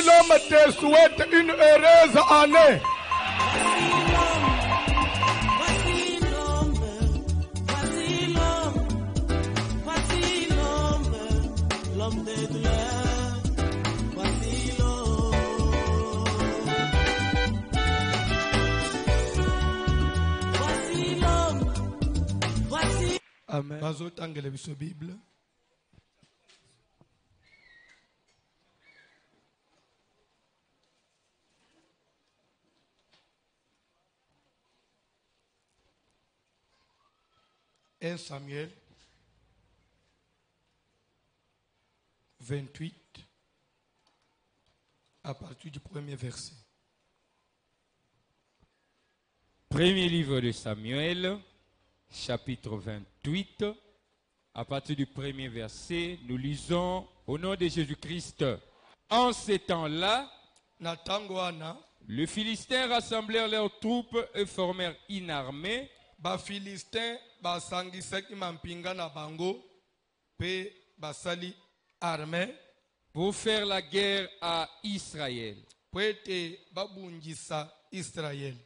l'homme te souhaite une heureuse année. Amen. Bazotangela biso Bible. Un Samuel 28 à partir du premier verset. Premier livre de Samuel, chapitre 28, à partir du premier verset, nous lisons au nom de Jésus-Christ. En ces temps-là, les Philistins rassemblèrent leurs troupes et formèrent une armée. Philistins basangisaki mampinga na bango pe basali armée pour faire la guerre à Israël. Pwete babungisa Israël.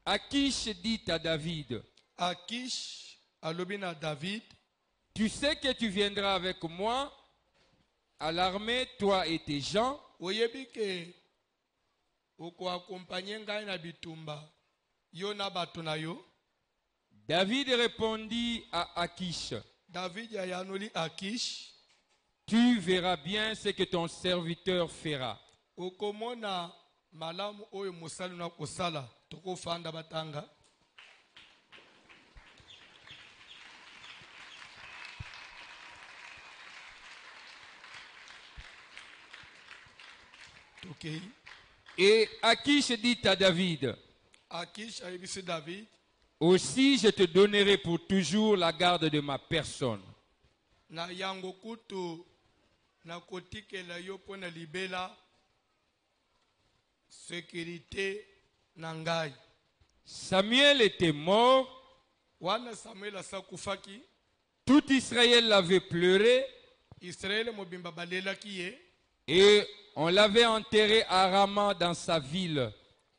Akish dit à David, Akish alobina David, tu sais que tu viendras avec moi à l'armée, toi et tes gens. Oyebike oko accompagner ngai na bitumba yo na bato na yo. David répondit à Akish, David yayanoli Akish, tu verras bien ce que ton serviteur fera. Okomona malamu oyo musali na kosala tokofanda batanga. Okay. Et Akish dit à David, Akish a dit David, aussi je te donnerai pour toujours la garde de ma personne. Na yango kutu na kotikela yo pona libela sécurité nangai. Samuel était mort. Wana Samuel asakufaki. Tout Israël l'avait pleuré. Israël mobimba balela kiye. Et on l'avait enterré à Rama dans sa ville.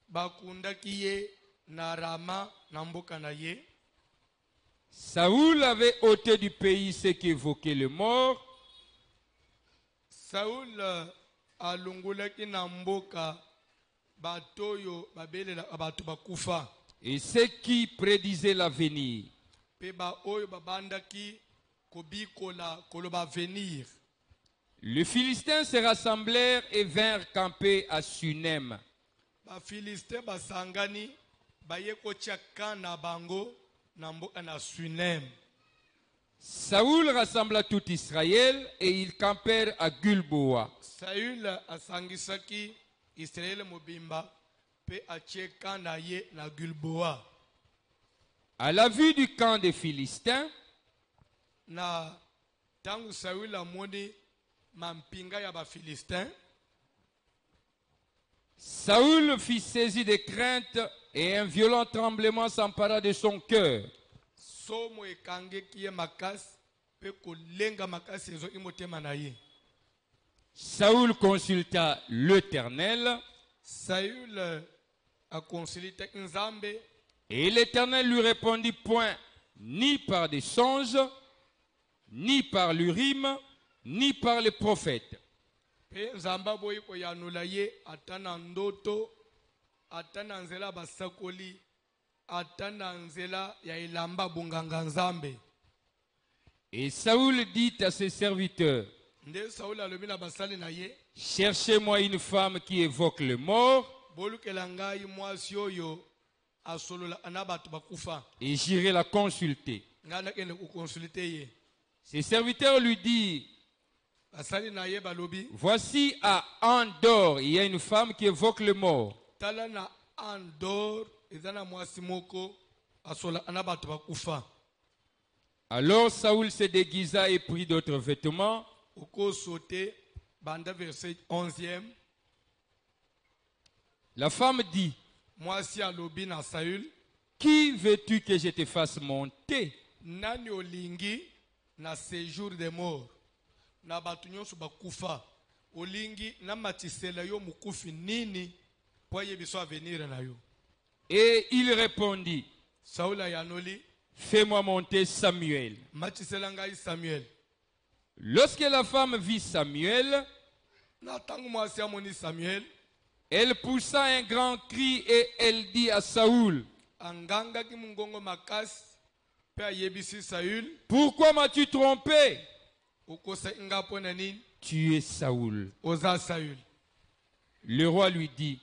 Bakunda kiye na Rama na mboka na ye. Saoul avait ôté du pays ce qui évoquait le mort. Saoul alungulaki na mboka batoyo babelela abatu bakufa. Et ce qui prédisait l'avenir. Pe ba oyo babandaki kobikola koloba venir. Les Philistins se rassemblèrent et vinrent camper à Sunem. Ba Philistins basangani bayeko chaka na bango na mboka na Sunem. Saoul rassembla tout Israël et ils campèrent à Gulboa. Saül asangisaki Israël mobimba pe acheka na ye na Gulboa. À la vue du camp des Philistins, na tangu Saül amoni mampinga ya ba Philistins, Saoul fut saisi de crainte et un violent tremblement s'empara de son cœur. Somo ekangeki ye makas pe kolenga makas ezo imotema na ye. Saoul consulta l'Éternel. Saül a consulté Nzambe. Et l'Éternel lui répondit point, ni par des songes, ni par l'Urim, ni par les prophètes. Pe Nzamba boyi ko yanula ye atana ndoto, atana nzela basakoli, atana nzela ya ilamba bunganga Nzambe. Et Saoul dit à ses serviteurs, Nde Saül alobi na basali na ye, cherchez-moi une femme qui évoque le mort, bolukela ngai mwasi oyo asolola ana batu bakufa. et j'irai la consulter. Ngana kende ko consulter ye. Ses serviteurs lui disent, Basali na ye balobi, voici à Andor, il y a une femme qui évoque le mort. tala na Andor ezana mwasi moko asola ana batu bakufa. Alors Saoul se déguisa et prit d'autres vêtements. Oko sauté banda verset 11e. La femme dit, Mwasi alobi na Saül, qui veux-tu que je te fasse monter? nani olingi na séjour de mort na batu nyonso bakufa olingi na matisela yo mukufi nini po yebiso avenir na yo. Et il répondit, Saula yanoli fais-moi monter Samuel. matisela ngai Samuel. Lorsque la femme vit Samuel, Na tangu mwasi amoni Samuel elle poussa un grand cri et elle dit à Saoul, anganga ki mungongo makasi pe ayebisi Saül, pourquoi m'as-tu trompé? ukosa ingapo na nini Tu es Saoul. oza Saül. Le roi lui dit,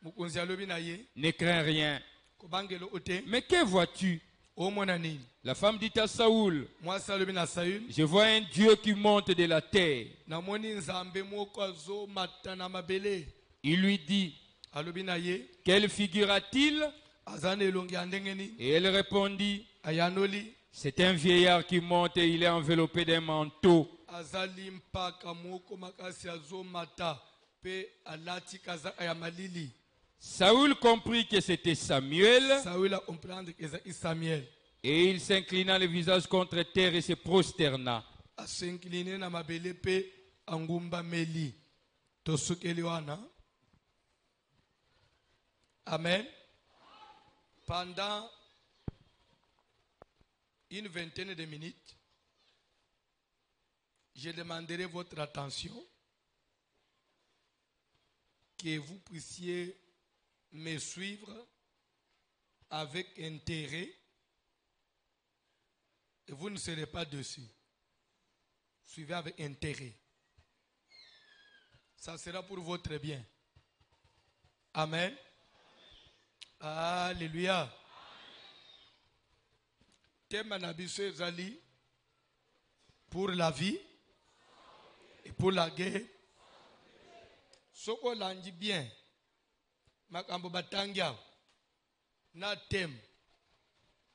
Mukonzi alobi na ye ne crains rien. kobangelo ote Mais que vois-tu? omona nini. La femme dit à Saoul, Mwasi alobi na Saül, je vois un Dieu qui monte de la terre. namoni nzambe moko azomata na mabele. Il lui dit, Alobi na ye quelle figure a-t-il? aza na elongi ya ndenge nini. Et elle répondit, Ayanoli c'est un vieillard qui monte et il est enveloppé d'un manteau. azali mpaka moko makasi azomata pe alati kazaka ya malili. Saoul comprit que c'était Samuel Saül a comprendre que ezali Samuel. et il s'inclina le visage contre terre et se prosterna. Asenkline na mabele pe angumbameli tosukeli wana. Amen. Pendant une vingtaine de minutes, je demanderai votre attention, que vous puissiez me suivre avec intérêt et vous ne serez pas dessus. Suivez avec intérêt. Ça sera pour votre bien. Amen. Alléluia. Thème na biso ezali pour la vie et pour la guerre. Soko langi bien. Makambo batangia na thème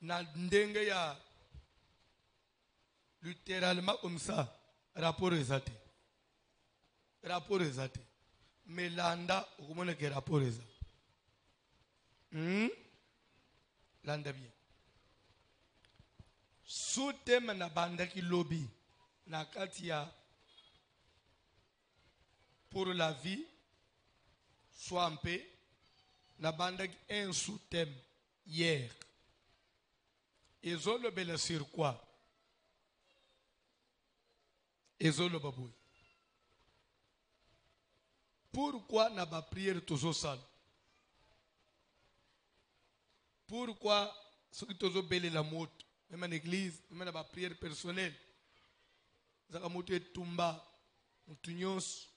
na ndenge ya littéralement comme ça rapport ezate. Rapport ezate. Melanda okomona ke rapport ezate. Landa bien. Sous thème na bandaki lobby na katia pour la vie soit en paix na bandaki un sous-thème hier. Ezolo bela sur quoi? Ezolo baboui. Pourquoi n'a pas prière toujours sale? Pourquoi ceux qui toujours belle la moto, même en église, même dans la prière personnelle, zaka moto etumba, mutunyos,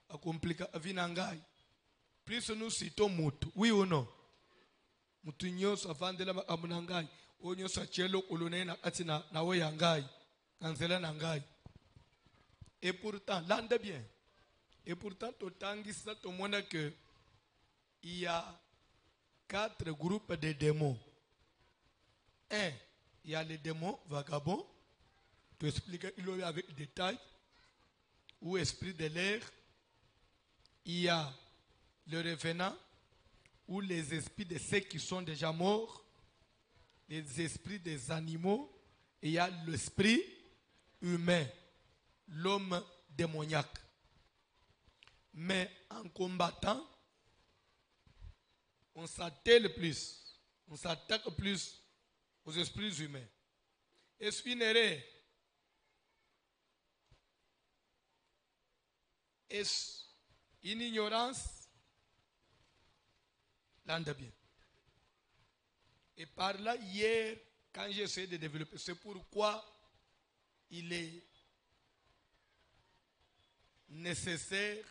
a compliquer a vinangai. Plus nous citons moto, oui ou non? Mutunyos a vendre la amunangai, onyos a chelo kolone na atina na woyangai, kanzela nangai. Et pourtant, l'ande bien. Et pourtant, autant que ça, tout le monde que il y a 4 groupes de démons. Un, il y a les démons vagabonds. Tu expliques avec détail. Ou esprit de l'air. Il y a le revenant. Ou les esprits de ceux qui sont déjà morts. Les esprits des animaux. Et il y a l'esprit humain. L'homme démoniaque. Mais en combattant, on s'attelle plus, on s'attaque plus aux esprits humains. Est-ce une erreur? Est-ce une ignorance? L'ande bien. Et par là, hier, quand j'ai essayé de développer, c'est pourquoi il est nécessaire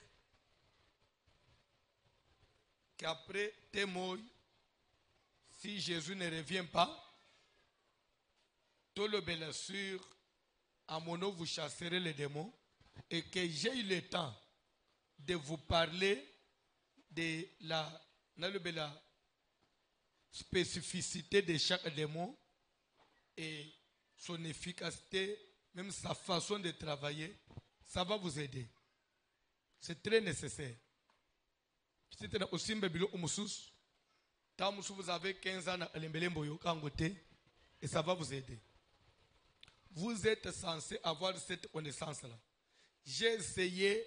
qu'après tes mots, si Jésus ne revient pas, tout le bien sûr, à mon nom vous chasserez les démons, et que j'ai eu le temps de vous parler de la spécificité de chaque démon et son efficacité, même sa façon de travailler, ça va vous aider. C'est très nécessaire. Si vous avez 15 ans et ça va vous aider. Vous êtes censé avoir cette connaissance-là. J'ai essayé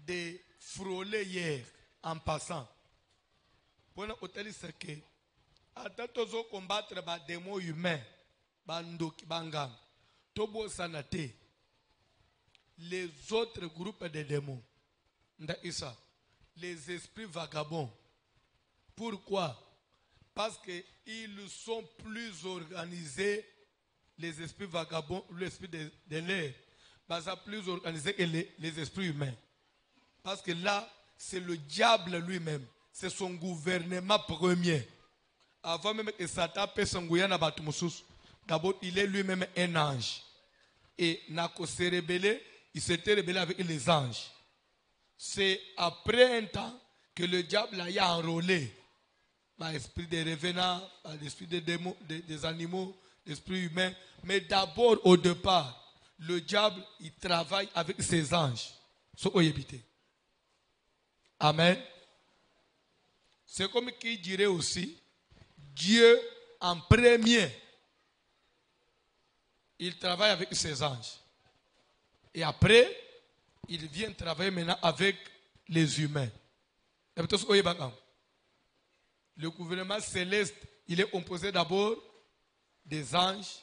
de frôler hier en passant. Pour nous dire que attends de combattre les démons humains, les autres groupes de démons, les esprits vagabonds. Pourquoi? Parce qu'ils sont plus organisés, les esprits vagabonds, l'esprit de l'air, plus organisés que les esprits humains. Parce que là, c'est le diable lui-même. C'est son gouvernement premier. Avant même que Satan puisse s'engouiller dans Batumusus, d'abord, il est lui-même un ange. Et Nako s'est rebellé, il s'était rebellé avec les anges. C'est après un temps que le diable a enrôlé l'esprit des revenants, l'esprit des démons, des animaux, l'esprit humain. Mais d'abord, au départ, le diable, il travaille avec ses anges. Amen. C'est comme qui dirait aussi, Dieu en premier, il travaille avec ses anges. Et après, il vient travailler maintenant avec les humains. Le gouvernement céleste, il est composé d'abord des anges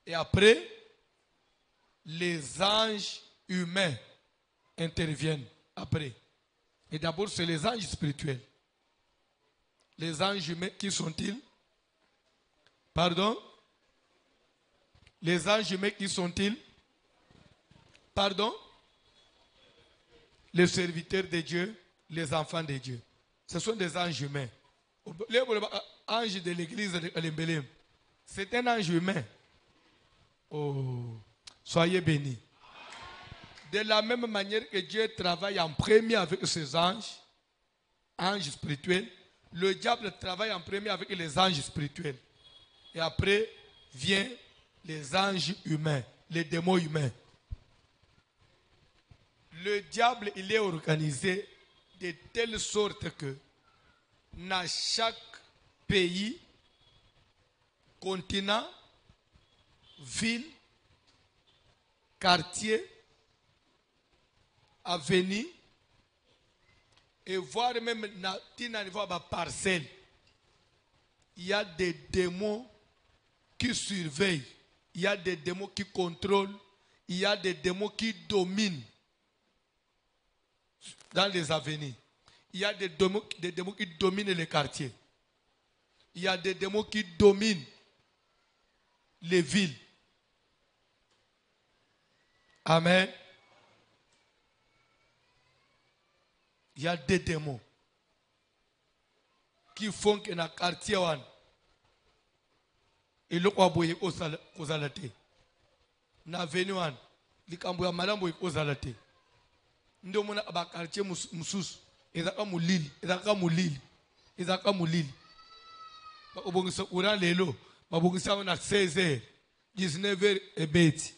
et après, les anges humains interviennent après. Et d'abord, c'est les anges spirituels. Les anges humains, qui sont-ils? Pardon? Les anges humains, qui sont-ils? Pardon? Les serviteurs de Dieu, les enfants de Dieu. Ce sont des anges humains. L'ange de l'église de Lembelem, c'est un ange humain. Oh, soyez bénis. De la même manière que Dieu travaille en premier avec ses anges spirituels, le diable travaille en premier avec les anges spirituels. Et après, viennent les anges humains, les démons humains. Le diable, il est organisé de telle sorte que dans chaque pays, continent, ville, quartier, avenue, et voire même dans la parcelle, il y a des démons qui surveillent, il y a des démons qui contrôlent, il y a des démons qui dominent dans les avenues. Il y a des démons qui dominent les quartiers. Il y a des démons qui dominent les villes. Amen. Il y a des démons qui font que dans le quartier, il y a des démons. Na venuan likambo ya malambo ikozalate ndio mona abakartie mususu ezaka mulili obongisa ura lelo babongisa na 16h 19h ebeti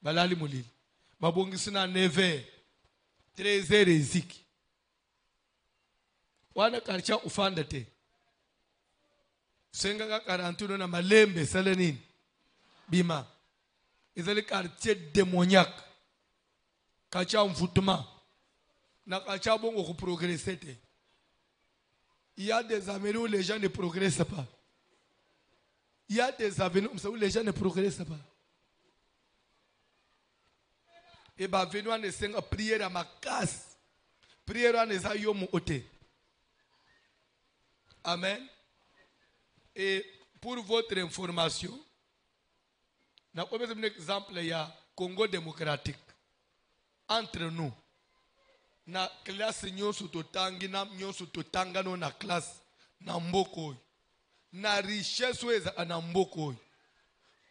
balali mulili babongisa na 9h 13h eziki wana kartia ufanda te senga ka 41 na malembe salenini bima. Ils ont le quartier démoniaque. Quartier envoûtement. Na quartier bon on progresser. Il y a des avenues où les gens ne progressent pas. Il y a des avenues où les gens ne progressent pas. Et bien, venez à senga prière à ma casse. Prière à neza yomu ote. Amen. Et pour votre information, na un exemple, il y a Congo démocratique. Entre nous, na classe nyosu totangi na nyosu totanga no na classe na mboko. Na richesse weza na mboko.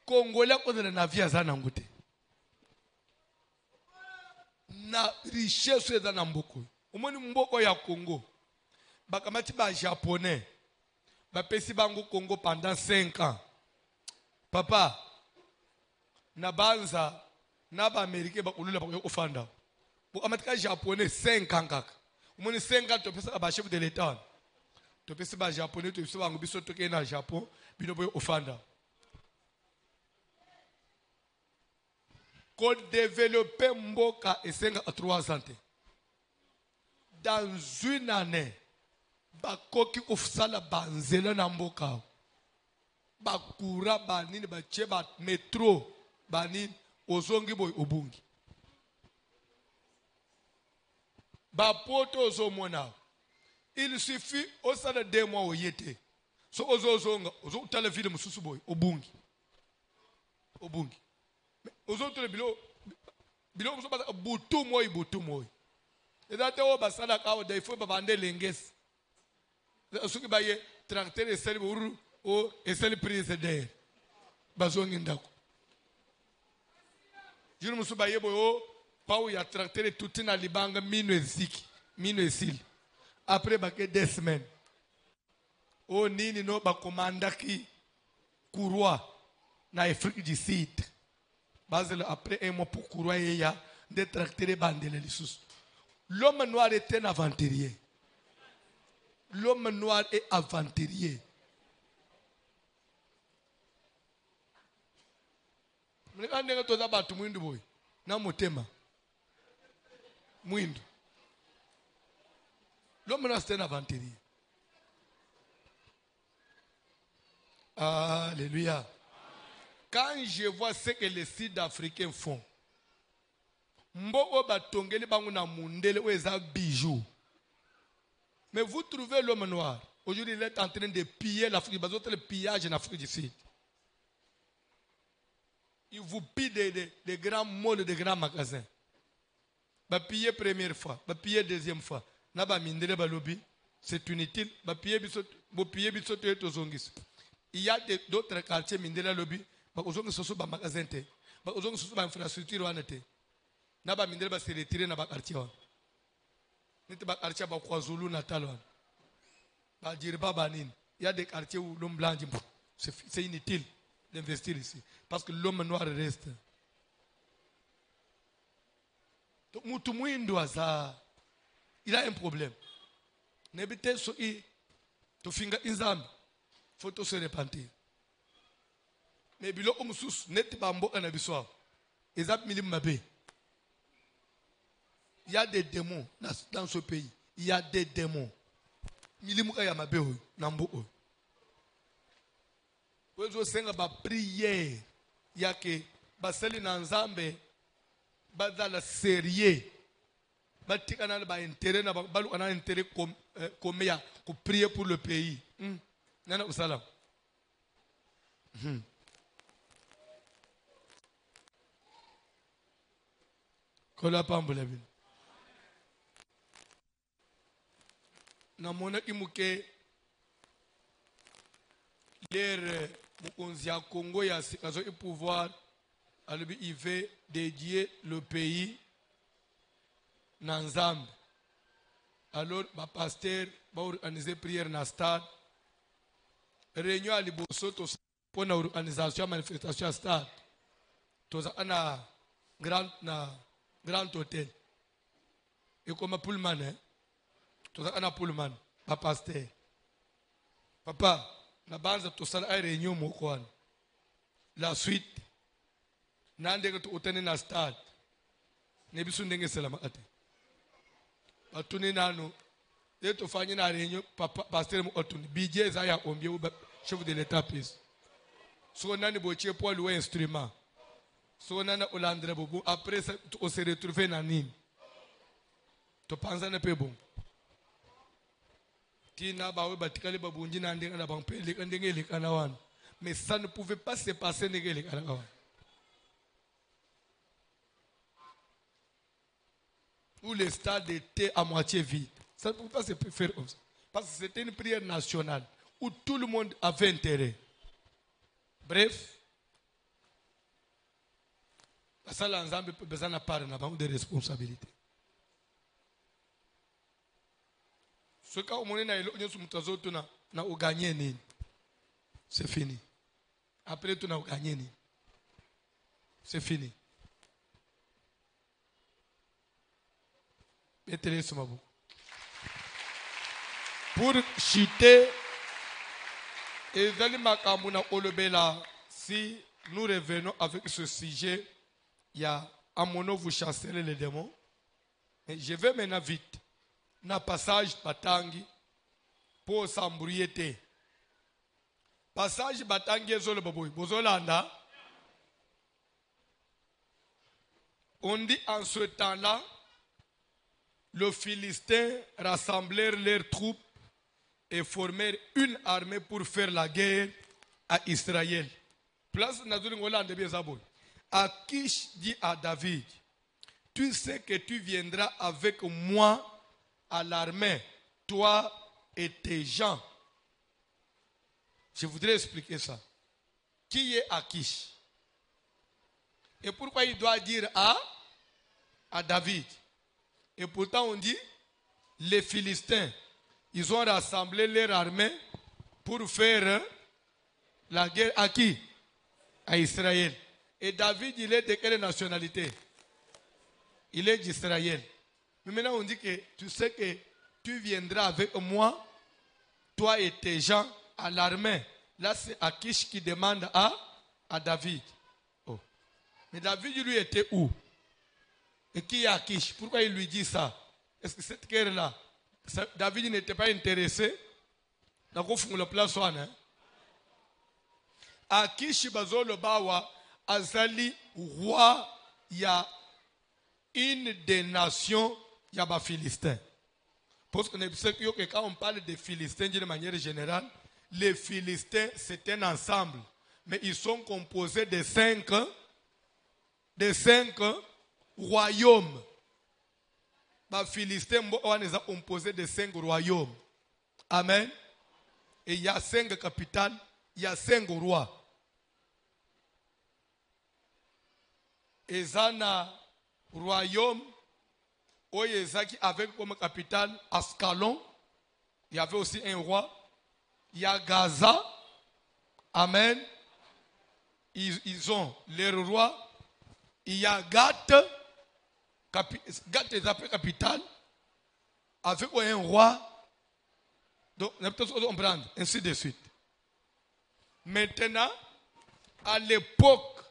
Congolais kozela na via za nangote. Na richesse weza na mboko. Umoni mboko ya Congo. Bakamati ba japonais. Ba pesi bango Congo pendant 5 ans. Papa na banza na ba américain ba ulula ba ofanda bo amatika japonais 5 ans kaka umoni 5 ans to pesa ba chef de l'état to pesa ba japonais to pesa ba ngubiso to ke na Japon bino bo ofanda ko développer mboka esenga a 3 ans dans une année, bakoki ofsala banzela na mboka. Bakura banini bache ba metro banini ozongi boy obungi. Bapoto ozomona. Il suffit osala 2 mois oyete. So ozozonga, ozotala vile mususu boy obungi. Obungi. Ozotole bilo muso basa butu moy. Ezate o basala kawo da ifo babande lengesi. Suki baye tracteur esali buru o esali prise der. Bazongi ndako. Juru muso baye boyo pau ya tracteur tutina libanga mino esili. Après baké 2 semaines. O nini no bakomandaki courroie na Afrique du Sud. Basel après 1 mois pour courroie ya de tracteur bandele lisusu. L'homme noir est un aventurier. L'homme noir est aventurier. Mwenye toza batu mwindu boy. Na motema. Mwindu. L'homme noir c'est un aventurier. Alléluia. Quand je vois ce que les Sud-Africains font, Mbo batongeli bangu na mundele weza bijoux. Mais vous trouvez l'homme noir. Aujourd'hui, il est en train de piller l'Afrique. Il y a le pillage en Afrique du Sud. Il vous pille des grands malls, des grands magasins. Il va piller première fois, il va piller deuxième fois. Il va mindele balobi. C'est inutile. Il va piller bisoto et tozongis. Il y a d'autres quartiers mindele lobby. Il va ozongis soso ba magasin te. Il va ozongis soso ba infrastructure wanete. Naba mindele ba se retirer na ba quartier wan. Nite ba quartier ba KwaZulu Natal wan. Ba Djirba Banine. Il y a des quartiers où l'homme blanc dit c'est inutile d'investir ici parce que l'homme noir reste. Donc mutu mwindo aza il a un problème. Nebite so I to finga inzambe faut to se repentir. Mais bilo omusus net ba mboka na biswa. Ezap milim mabe. Il y a des démons dans ce pays. Il y a des démons. Milimuka ya mabe ho nambo ho. Wezo senga ba prière yake basali na nzambe bazala sérieux. Batikana ba intérêt na balu ana intérêt comme ya ko prier pour le pays. Nana usala. Kola pambula bin. Na mona imuke l'air mukonzia Congo ya sikazo et pouvoir alibi il veut dédier le pays nanzambe. Alors ba pasteur ba organiser prière na stade. Réunion à Liboso to pour na organisation manifestation à stade. Toza ana grand hôtel. Et comme Pullman hein. Toza ana Pullman ba pasteur. Papa na banza to sala ay réunion mo kwan. La suite nande to otene na stade. Ne bisu ndenge selama ate. Batuni nanu et to fanya na réunion papa pasteur mo otuni BJ za ya ombie chef de l'état pis. So nani boche pour louer instrument. So nana olandre bobu après ça on se retrouver na nini. To panza na pe bon. Tina bawe batikali babunji na ndenga na bampele ndenge le kanawan. Mais ça ne pouvait pas se passer ndenge le kanawan. Où le stade était à moitié vide. Ça ne pouvait pas se faire comme ça. Parce que c'était une prière nationale où tout le monde avait intérêt. Bref, ça l'ensemble peut besoin de part de responsabilité. Ce cas où on est na ou gagné ni, c'est fini. Après tout na ou gagné ni, c'est fini. Pour chuter, et si nous revenons avec ce sujet, il y a Amono vous chasserez les démons. Et je vais maintenant vite. na passage batangi po sambrouiller. Passage batangi ezolo baboy bozolanda. On dit en ce temps-là, les Philistins rassemblèrent leurs troupes et formèrent une armée pour faire la guerre à Israël. Place Nazulingolande bien zaboy. Akish dit à David, tu sais que tu viendras avec moi à l'armée, toi et tes gens. Je voudrais expliquer ça. Qui est Akish? Et pourquoi il doit dire à David? Et pourtant on dit, les Philistins, ils ont rassemblé leur armée pour faire la guerre à qui? À Israël. Et David, il est de quelle nationalité? Il est d'Israël. Mais maintenant on dit que tu sais que tu viendras avec moi, toi et tes gens, à l'armée. Là c'est Akish qui demande à David. Oh. Mais David lui était où? Et qui est Akish? Pourquoi il lui dit ça? Est-ce que cette guerre-là, David n'était pas intéressé? Dans le place one. Akish bazolo bawa azali roi ya une des nations yaba Philistins. Parce que quand on parle des Philistins d'une manière générale, les Philistins c'est un ensemble, mais ils sont composés de cinq royaumes. Les Philistins sont composés de 5 royaumes. Amen. Et il y a 5 capitales, il y a 5 rois. Et Zana royaume, Oyezaki avec comme capitale Ascalon. Il y avait aussi un roi. Il y a Gaza. Amen. Ils ont leur roi. Il y a Gath. Gath est appelé capitale. Avec un roi. Donc, on peut comprendre. Ainsi de suite. Maintenant, à l'époque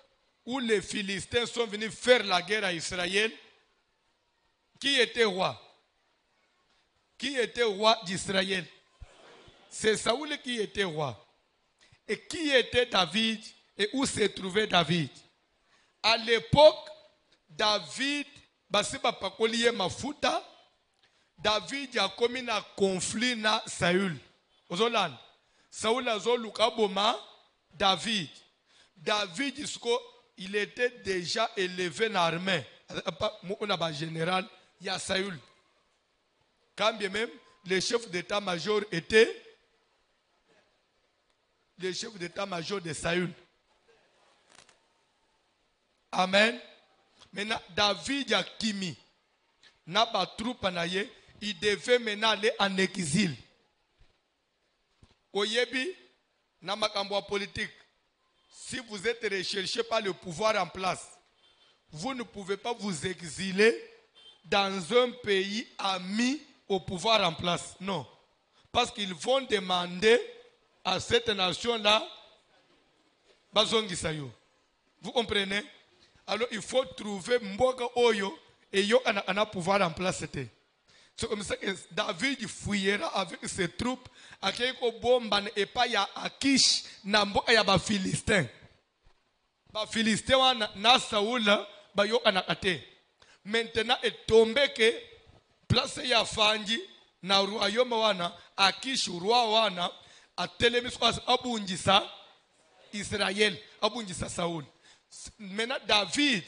où les Philistins sont venus faire la guerre à Israël, qui était roi? Qui était roi d'Israël? C'est Saoul qui était roi. Et qui était David? Et où se trouvait David? À l'époque, David, David a commis un conflit na Saül. Saül a zolukaboma David. David, il était déjà élevé dans l'armée. On a un général, il y a Saül. Quand bien même, le chef d'état-major était le chef d'état-major de Saül. Amen. Maintenant, David a kimi. N'a pas troupe naye, il devait maintenant aller en exil. Oyebi, n'a pas politique. Si vous êtes recherché par le pouvoir en place, vous ne pouvez pas vous exiler dans un pays ami au pouvoir en place. Non. Parce qu'ils vont demander à cette nation-là, vous comprenez? Alors il faut trouver Mboga Oyo et yo a pouvoir en place. C'est comme ça que David fouillera avec ses troupes à quelque bomban et pas ya Akish nambo ya ba Philistin. Ba Philistin na Saoul ba yo anakate. Maintenant est tombé que place ya Fanji na royaume wana Akish roi wana a telemis abunjisa Israël abunjisa Saoul. Maintenant David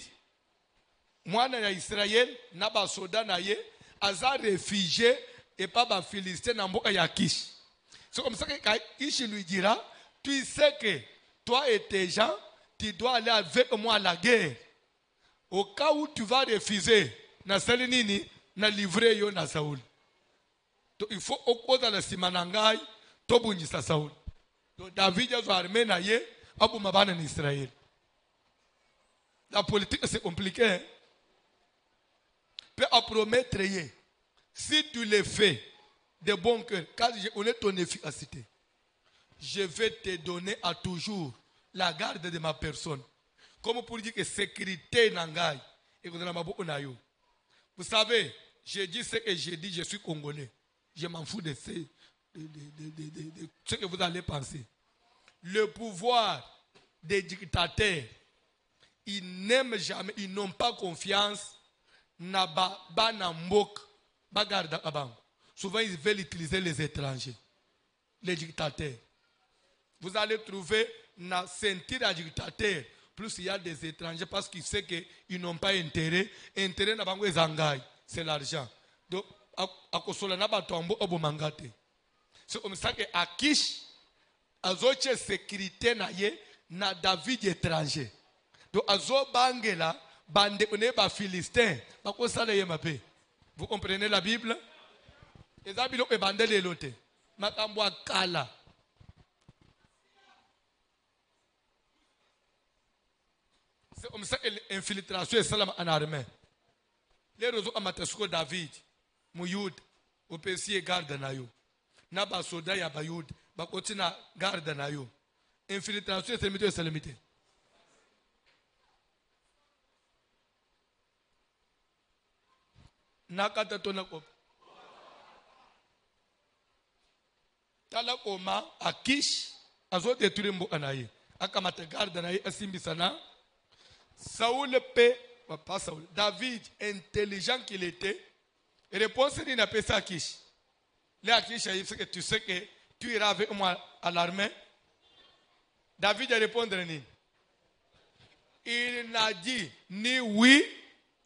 mwana ya Israël na ba soda na ye aza réfugié et pas ba Philistin na mboka ya Akish. C'est comme ça que Akish lui dira, tu sais que toi et tes gens, tu dois aller avec moi à la guerre. Au cas où tu vas refuser, na salinini na livrer yo na Saoul. Donc il faut au cause de la simanangai to bunjisa Saoul. Donc David a armé na ye abu mabana en Israël. La politique c'est compliqué. Hein? Peut promettre, si tu le fais de bon cœur, car je connais ton efficacité, je vais te donner à toujours la garde de ma personne. Comme pour dire que sécurité n'angaï. Vous savez, je dis ce que j'ai dit, je suis congolais. Je m'en fous de ce que vous allez penser. Le pouvoir des dictateurs, ils n'aiment jamais, ils n'ont pas confiance na banambok bagarda abango. Souvent ils veulent utiliser les étrangers, les dictateurs. Vous allez trouver na sentir à dictateur, plus il y a des étrangers parce qu'ils savent qu'ils n'ont pas intérêt. Intérêt na bango ezangai, c'est l'argent. Donc à kosola na batombo obomangate. C'est comme ça que Akish azoche sécurité na ye na David étranger. Donc azo bangela bande one ba philistin bakosala ye mape. Vous comprenez la Bible? Ezabilo e bande lelote. Makambo akala. C'est comme ça que l'infiltration est salam en armée. Les réseaux amatesko David, Mouyud, au PC garde na yo. Na ba soda ya bayud, ba kotina garde na yo. Infiltration c'est limité. Nakata tona ko. Tala koma Akish azo détruire mboka na ye. Akamata garde na ye asimbisana. Saoul paix, pas Saoul, David, intelligent qu'il était, répond il n'a pas ça Akish. Là, Akish a dit que tu sais que tu iras avec moi à l'armée. David a répondu il n'a dit ni oui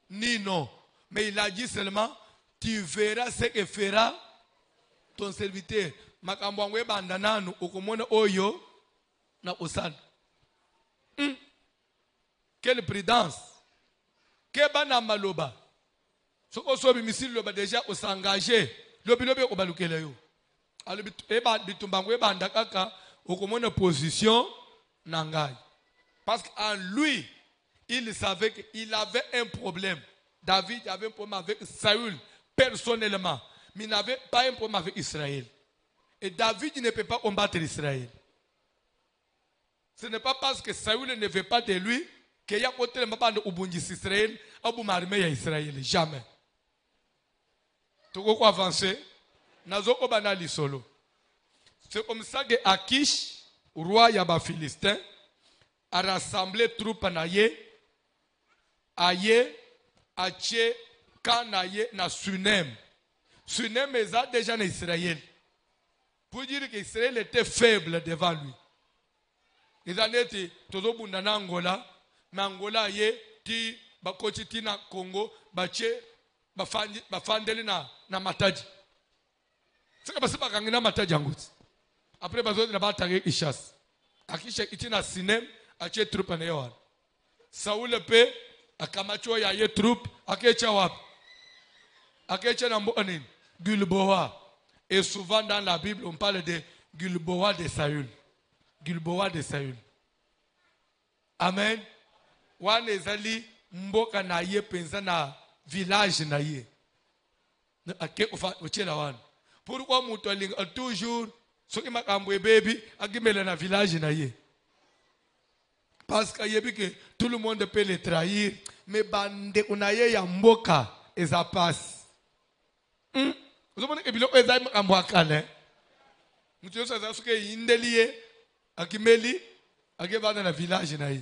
ni non. Mais il a dit seulement tu verras ce que fera ton serviteur. Makambwangwe bandananu okomona oyo na osana. Quelle prudence. Keba maloba. Soko sobi misili loba déjà s'engager. Lobi obalukele yo. Alobi eba bitumbangwe banda kaka okomona position nangai. Parce qu'en lui, il savait qu'il avait un problème. David avait un problème avec Saül personnellement, mais il n'avait pas un problème avec Israël. Et David ne peut pas combattre Israël. Ce n'est pas parce que Saül ne veut pas de lui qu'il y a côté de Mbapande Ubundis Israël, Aboumarmé à Israël. Jamais. Tu peux avancer. Nazoko banali solo. C'est comme ça que Akish, roi Yaba Philistin, a rassemblé troupes naye, aye, ache, kanaye, na Sunem. Sunem est déjà en Israël. Pour dire qu'Israël était faible devant lui. Ils en étaient tous au bout d'Angola. Angola ye ti bakochi ti na Congo bache bafandeli na Matadi. Saka basi bakangina Matadi anguti. Après bazo na batage Ishas. Akisha itina Sinem ache troupe na yohan. Saul pe akamacho ya ye troupe akecha wapi? Akecha na mbonini Gilboa. Et souvent dans la Bible on parle de Gilboa de Saül. Gilboa de Saül. Amen. Wane ezali mboka na ye penza na village na ye. Ake ochela wana. Pourquoi mutu alinga toujours soki makambo ebebi akimela na village na ye? Parce que yebi que tout le monde peut le trahir, mais bande unaye ya mboka eza passe. Uzomona ebiloko eza makambo akale. Mutu yosa za soki indeliye akimeli akebana na village na ye.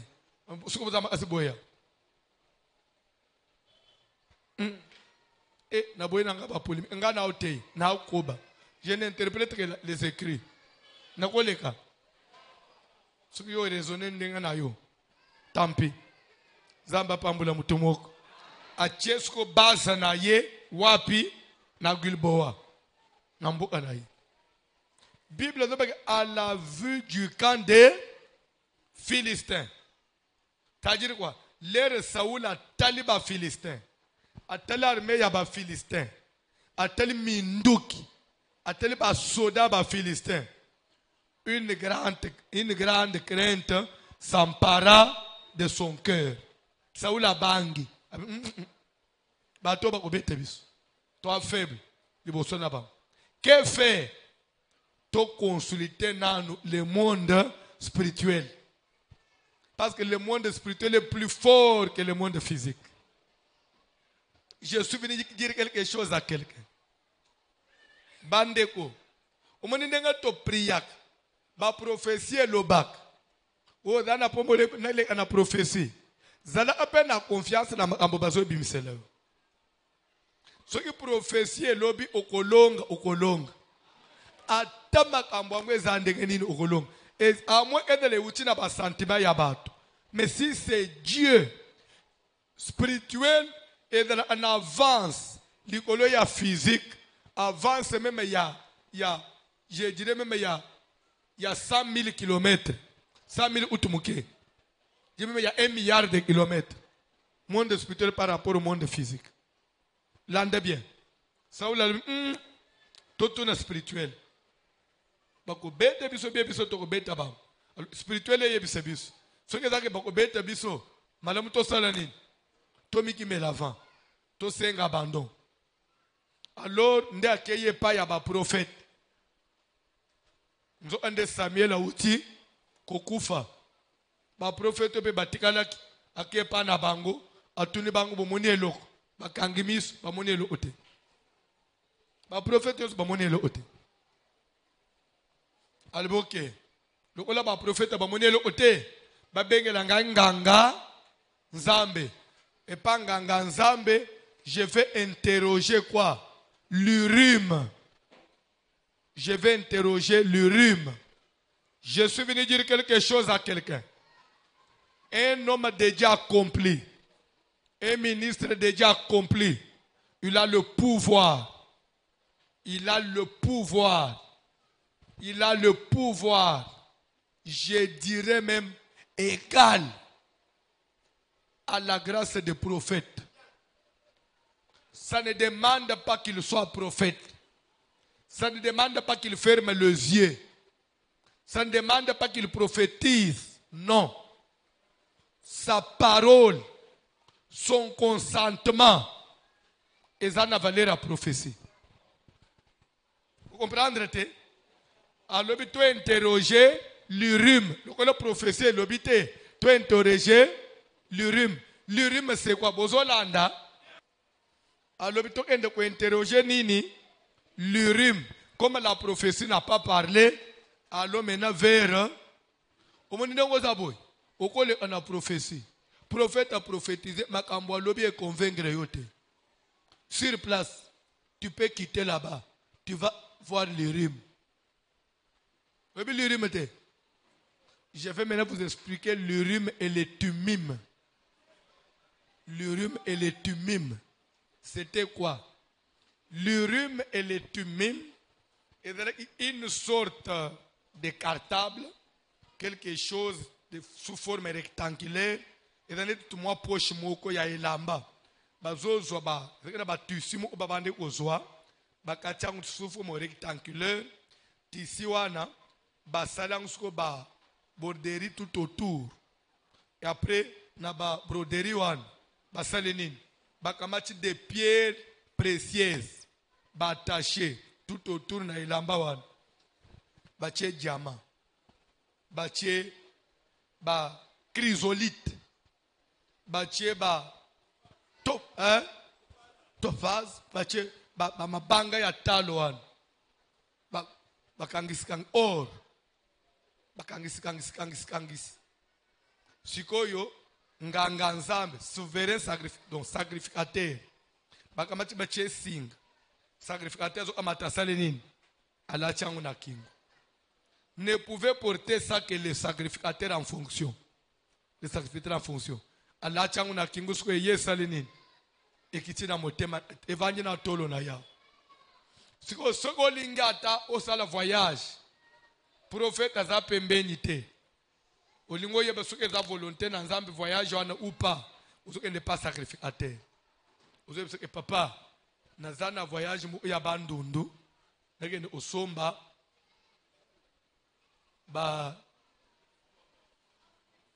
Et na boy nanga ba poli nga na otei na koba je n'interprète que les écrits na koleka ce qui yo raisonner ndenga na yo tant pis zamba pambula mutumoko a chesko basa na ye wapi na Gilboa na mboka na ye Bible dit à la vue du camp des Philistins. C'est-à-dire quoi? L'air Saoul a taliba Philistin. A tali armée yaba Philistin. A tali minduki. A tali ba soda ba Philistin. Une grande crainte s'empara de son cœur. Saoul a bangi. Bato ba obete biso. Toi faible. Liboso na ba. Que fait? To consulter dans le monde spirituel. Parce que le monde spirituel est plus fort que le monde physique. Je suis venu dire quelque chose à quelqu'un. Bandeko. Omoni ndenga to priyak. Ba prophétie lobak. O dana pomole na prophétie. Zala ape na confiance na makambo bazo bimisela. Soki prophétie lobi okolonga. Ata makambo amwe za ndenge nini okolonga. À moins que les outils n'ont pas sentiment ya bato. Mais si c'est Dieu spirituel et en avance, l'école ya physique, avance même je dirais même il y a 100 000 kilomètres, 100 000 outmouké. Je même il y a 1 milliard de kilomètres. Monde spirituel par rapport au monde physique. L'ande bien. Ça vous l'a tout est spirituel. Bako bete biso to beta ba spirituel ye biso so ke zake bako beta biso malamu to sala nini to miki melavant to senga abandon alors nde akeye pa ya ba prophète nzo ande Samuel auti kokufa ba prophète pe batikala akeye pa na bango atuni bango bomoni eloko bakangimis bamoni eloko te ba prophète yo bamoni eloko te alboke lokola ba prophète ba monelo ote ba bengela nganga nzambe et pas nganga nzambe je vais interroger quoi l'urim je vais interroger l'urim je suis venu dire quelque chose à quelqu'un un homme déjà accompli un ministre déjà accompli il a le pouvoir il a le pouvoir. Il a le pouvoir, je dirais même égal à la grâce des prophètes. Ça ne demande pas qu'il soit prophète. Ça ne demande pas qu'il ferme les yeux. Ça ne demande pas qu'il prophétise. Non. Sa parole, son consentement, et ça n'a valeur à prophétie. Vous comprenez? Alors, tu as interrogé l'urim. Le prophétie, tu as interrogé l'urim. L'urim, c'est quoi? Bozolanda. Alors, tu as interrogé Nini. L'urim. Comme la prophétie n'a pas parlé, alors maintenant, vers. On a prophétie. Prophète a prophétisé, Makambo lobby est convaincre yote. Sur place, tu peux quitter là-bas. Tu vas voir l'urim. Je vais maintenant vous expliquer l'urim et les tumim. L'urim et les tumim. C'était quoi? L'urim et les tumim est une sorte de cartable, quelque chose de sous forme rectangulaire. Et dans tout moi poche moko ya elamba. Bazozo ba, ba tusimu ba bande kozwa, ba katiangu sous forme rectangulaire, tisi wana. Basalang sko ba broderie tout autour et après na ba broderie wan basalenine bakamati des pierres précieuses ba attaché tout autour na ilamba wan bache diamant bache ba chrysolite bache ba topaz bache ba mabanga ya talo wan bakangisi or bakangisi sikoyo nganga nzambe souverain sacrificateur bakamati bache singa sacrificateur zo kamata sale nini ala changu na kingo ne pouvait porter ça que le sacrificateur en fonction le sacrificateur en fonction ala changu na kingo siko yesale nini ekitina motema evanje na tolo na ya siko soko lingata osala voyage prophète aza pembeni te olingo yeba soki eza volonté na nzambe voyage wana ou pas osoki ne pas sacrificateur ozoyeba soki papa naza na voyage ya bandundu nakende osomba ba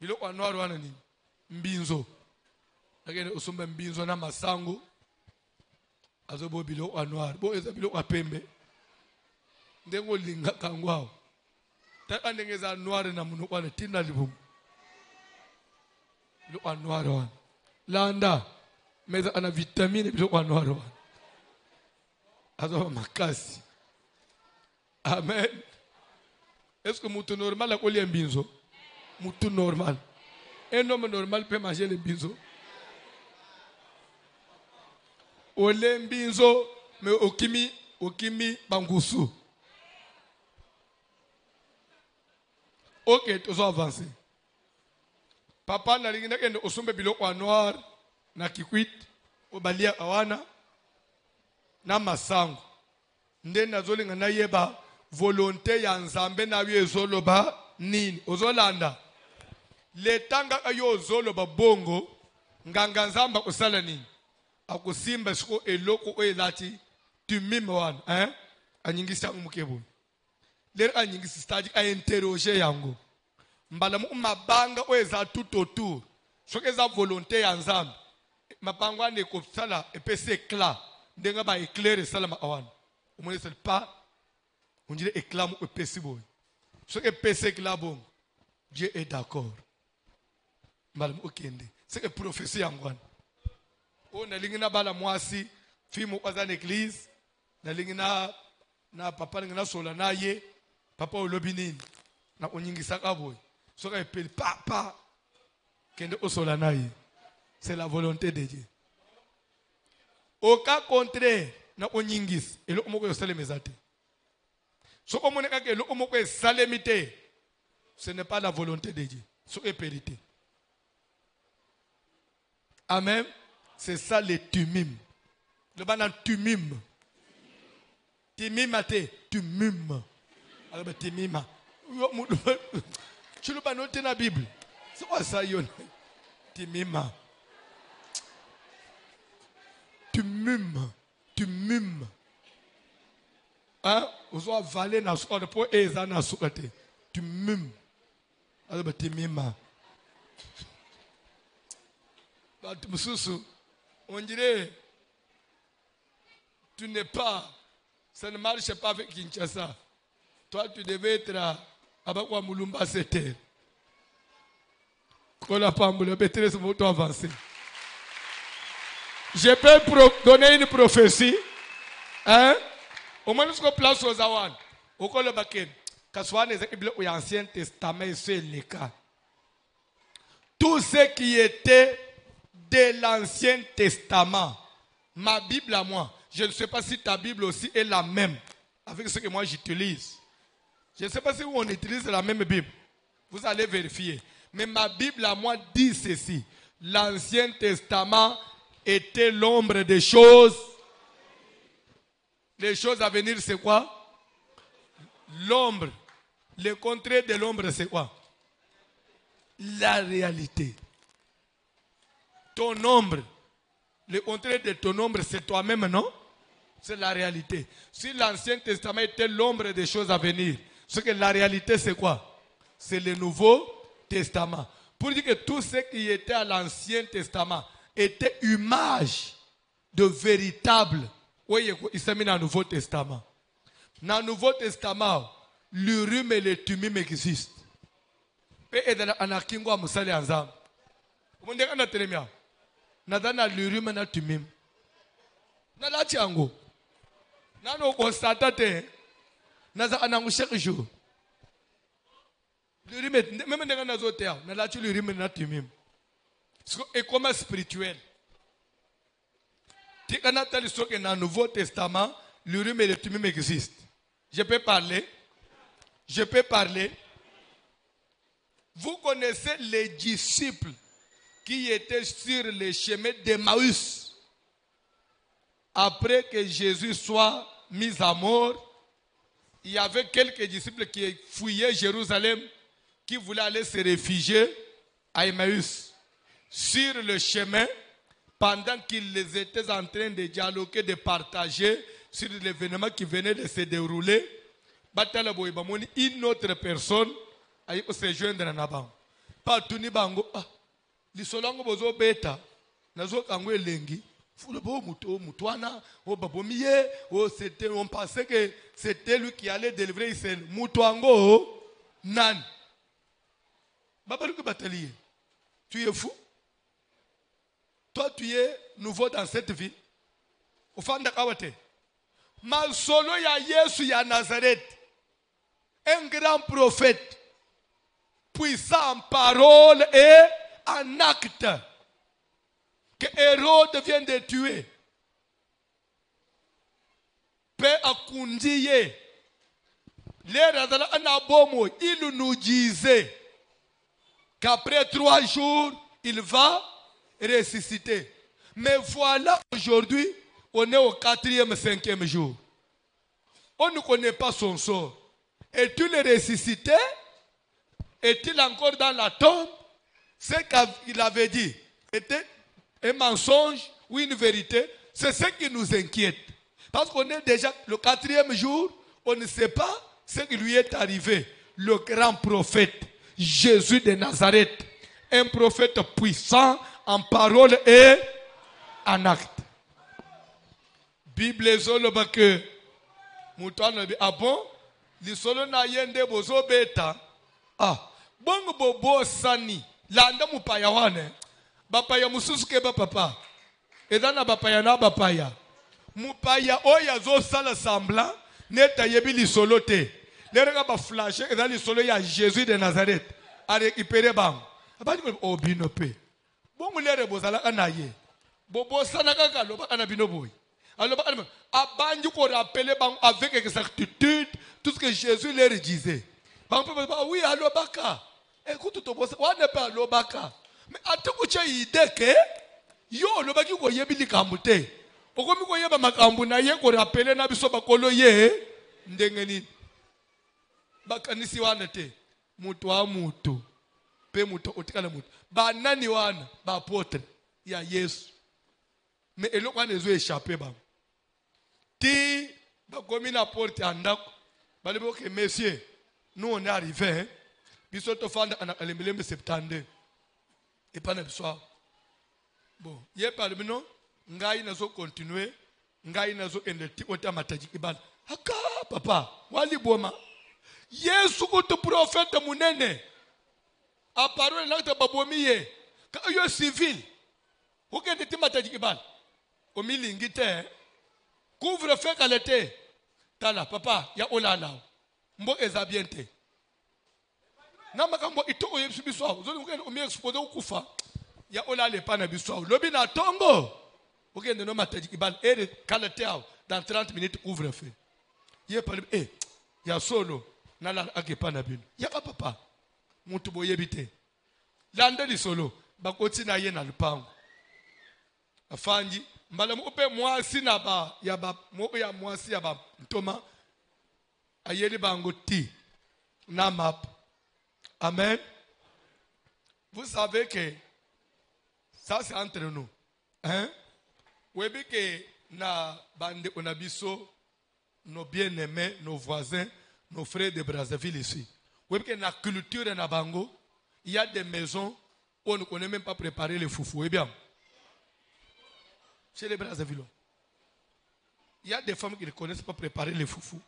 biloko ya noir wana nini mbinzo nakende osomba mbinzo na masango azobo biloko ya noir bo eza biloko ya pembe ndenge olingaka yango awa taka ndenge eza noir na munoko wana tina libumu biloko ya noir wana landa mais on a vitamine biloko ya noir wana azwa makasi. Amen. Est-ce que mutu normal akolia mbinzo? Mutu normal. Un homme normal peut manger les mbinzo. Ole mbinzo mais okimi bangusu. Ok, tous avancer. Papa na lingina kende osombe biloko ya noir na kikwit obalia awana na masango. Nde nazolinga na yeba volonté ya nzambe na wi ezoloba nini ozolanda letanga ayo ozoloba bongo nganga nzamba osala nini akusimba siko eloko oyelati tumime wana anyingisa umukebu lere anyingisa stadi a interroger yango mbala mu mabanga oyeza tout autour soke za volonté ya nzambe mabango ane ko sala epese éclat ndenga ba éclairer sala ma awana omone c'est pas on dirait éclat mu epesi boy soke epese éclat bon Dieu est d'accord mbala mu okende c'est que prophétie yango wana on a lingina bala mwasi fimu kwa za église na lingina na papa lingina sola na ye papa olobi nini na onyingisa ka boy soka epeli papa kende osola na ye. C'est la volonté de Dieu. Au cas contraire, na onyingis et le omoko salemezate. So omoneka ke le omoko salemite, ce n'est pas la volonté de Dieu. So epérité. Amen. C'est ça le tumim. Le banan tumim. Timimate, tumim. Alors timima. Tu le banan dans la Bible. C'est quoi ça yon? Timima. Tu mimes. Hein? Vous avez avalé na soukate pour eza na soukate. Tu mimes. Alors, tu mimes. On dirait, tu n'es pas, ça ne marche pas avec Kinshasa. Toi, tu devais être à Abakwa Moulumba Sete. Quand la femme le bétrait, c'est votre avancé. Je peux donner une prophétie. Hein? Au moins, nous place aux awan. Au col de Bakem. Kaswan est au Ancien Testament, c'est le cas. Tout ce qui était de l'Ancien Testament, ma Bible à moi, je ne sais pas si ta Bible aussi est la même avec ce que moi j'utilise. Je ne sais pas si on utilise la même Bible. Vous allez vérifier. Mais ma Bible à moi dit ceci. L'Ancien Testament était l'ombre des choses. Les choses à venir, c'est quoi? L'ombre. Le contraire de l'ombre, c'est quoi? La réalité. Ton ombre. Le contraire de ton ombre, c'est toi-même, non? C'est la réalité. Si l'Ancien Testament était l'ombre des choses à venir, ce que la réalité, c'est quoi? C'est le Nouveau Testament. Pour dire que tout ce qui était à l'Ancien Testament était image de véritable. Oui, il s'est mis dans le Nouveau Testament. Dans le Nouveau Testament, l'urim et le tumim existent. Et dans l'anakingo à Moussali Anzam. Vous me dites qu'on a télémia. Nadana l'urim et le tumim. Nala tiango. Nano constatate. Naza anangu chaque jour. L'urim et même dans les autres terres. Nala tu l'urim et le tumim. Et comme spirituel. Tu connais l'histoire que dans le Nouveau Testament, l'urim et le tumim existent. Je peux parler. Je peux parler. Vous connaissez les disciples qui étaient sur le chemin d'Emmaüs. Après que Jésus soit mis à mort, il y avait quelques disciples qui fouillaient Jérusalem, qui voulaient aller se réfugier à Emmaüs. Sur le chemin, pendant qu'ils étaient en train de dialoguer, de partager sur l'événement qui venait de se dérouler, une autre personne a se joindre à Nabam. Pas tout ni bango. Les solongo bozo beta. Nazo kango elengi. Fulbo muto mutwana. Babomiye. C'était, on pensait que c'était lui qui allait délivrer Israël. Mutuango nan. Babaluku batalier. Tu es fou? toi tu es nouveau dans cette vie. Ufanda kawate. Malsolo ya Yesu ya Nazareth. Un grand prophète. Puissant en parole et en acte. Que Hérode vient de tuer. Père Akundiye. Il nous disait qu'après 3 jours, il va ressusciter. Mais voilà, aujourd'hui, on est au 4e, 5e jour. On ne connaît pas son sort. Est-il ressuscité? Est-il encore dans la tombe? Ce qu'il avait dit était un mensonge ou une vérité? C'est ce qui nous inquiète. Parce qu'on est déjà le 4e jour, on ne sait pas ce qui lui est arrivé. Le grand prophète, Jésus de Nazareth, un prophète puissant en parole et en acte. Bible zoloba que mutano bi abon li solo na yende bozo beta bongo bobo sani landa mupaya wane bapaya mususuke ba papa edana bapaya na bapaya mupaya oya zo sala semblant neta yebi li solo te leranga ba flash edana li solo ya Jésus de Nazareth a récupérer bang abadi ko obino pe bongo lere bozala anaye bobo sana kaka loba anabino boy. Alors, Abandu qu'on rappelait avec exactitude tout ce que Jésus leur disait. Oui, alors baka. Écoute, on n'est pas le baka. Mais attends, tu as idée que yo le baki ko yebi likambute. Okomi ko yeba makambu na ye ko rappelé na biso bakolo ye ndengeni. Bakanisi wana te. Mutu wa mutu. Pe mutu otikala mutu. Ba nani wana ba apotre ya Yesu. Mais eloko wana ezo échappé ba. Ti bakomi na porte andako balebo que messieurs nous on est arrivé hein biso to fanda ana kalembelembe 72 et pas na biso bon ye parmi non ngai nazo continuer ngai nazo endeti ota mataji ibala aka papa wali boma Yesu ko to prophète munene a parole na to babomiye ka yo civil ko ke ndeti mataji ibala o milingite couvre-feu kalete tala papa ya olala mbo ezabiente na makambo ito oyebiswa zoni ukende omi expose ukufa ya olala pana biswa lobi na tongo ukende no mataji ibal ere kalete dans 30 minutes couvre-feu ye pale ya solo na la akepana bino ya papa muntu boyebite lande li solo bakoti na ye na lupango afanji mbala upe mwasi na ba ya ba mo ya mwasi ya ba ntoma ayeli bango ti na map. Amen. Vous savez que ça c'est entre nous. Hein? Webi que na bande onabiso nos bien-aimés, nos voisins, nos frères de Brazzaville ici. Webi que na culture na bango, il y a des maisons où on ne connaît même pas préparer les foufou. Eh bien, chez les Brazzaville, il y a des femmes qui ne connaissent pas préparer les foufous.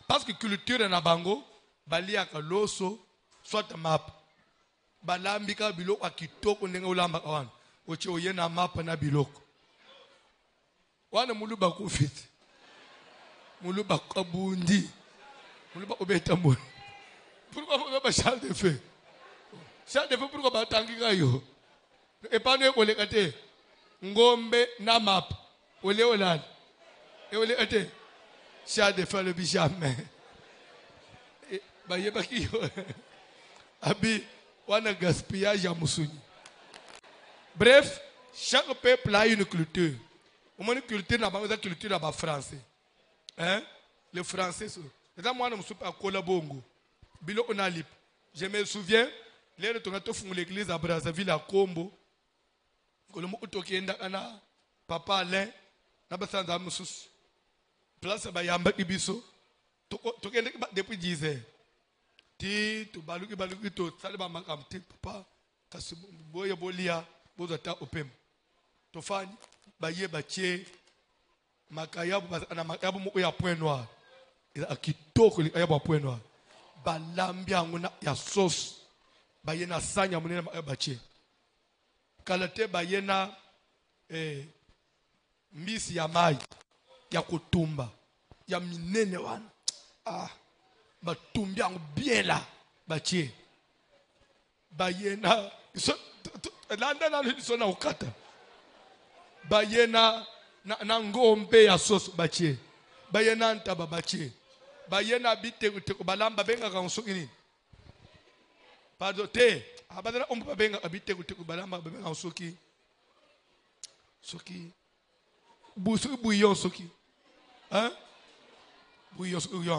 Parce que culture na bango, bali akaloso, soit map. Balambika biloko akitoko nenga ulamba kawana. Oche oye na map na biloko. Wana muluba kufiti. Muluba kabundi. Muluba obeta mbona. Pourquoi vous avez charge de feu? Charge de feu pourquoi batangika yo? Et pas ne kolekate. Ngombe na map. Ole olal. Et ole ate. Charge de feu le bijamé. Ba yebaki yo. Abi wana gaspillage à Moussuni. Bref, chaque peuple a une culture. Au moins une culture n'a pas une culture là-bas français. Hein? Les Français sont. Et là moi je me suis pas Kolabongo. Bilo onalip. Je me souviens, les retournateurs font l'église à Brazzaville à Combo. Kolomo utokienda ana papa Alain na basanda musus. Place ba yamba ibiso. Tokende depuis 10 heures. Ti to baluki to salba makam ti papa kasi boye bolia bozata opem to fani baye bache makayabu na makayabu mo ya point noir ila akitoko li ayabu point noir balambi nguna ya sauce baye na sanya munene bache kalate baye na mbisi ya mai ya kutumba ya minene wana batumbi yango bien là batie bayena landa na liso na ukata bayena na ngombe ya soso batie bayena ntaba batie bayena biteko balamba benga kansoki nini pardon te abadana omba benga biteko balamba benga kansoki soki bouillon soki hein bouillon soki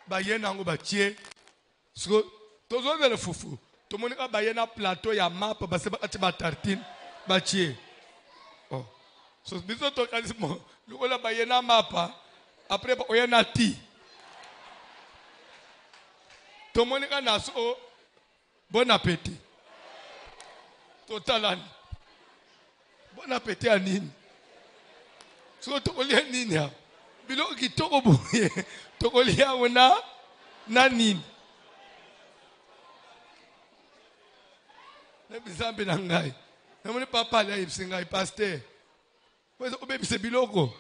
bayena ngo batie so tozo le fufu to monika bayena plateau ya mapa base ba tartine batie oh so biso to kanismo lukola bayena mapa après oyena ti to monika naso bon appétit totalan bon appétit à nini so to kolia nini ha bilo kitoko boye to kolia ona na nini na bizambe na ngai na moni papa la ibsinga pasteur wezo obebise biloko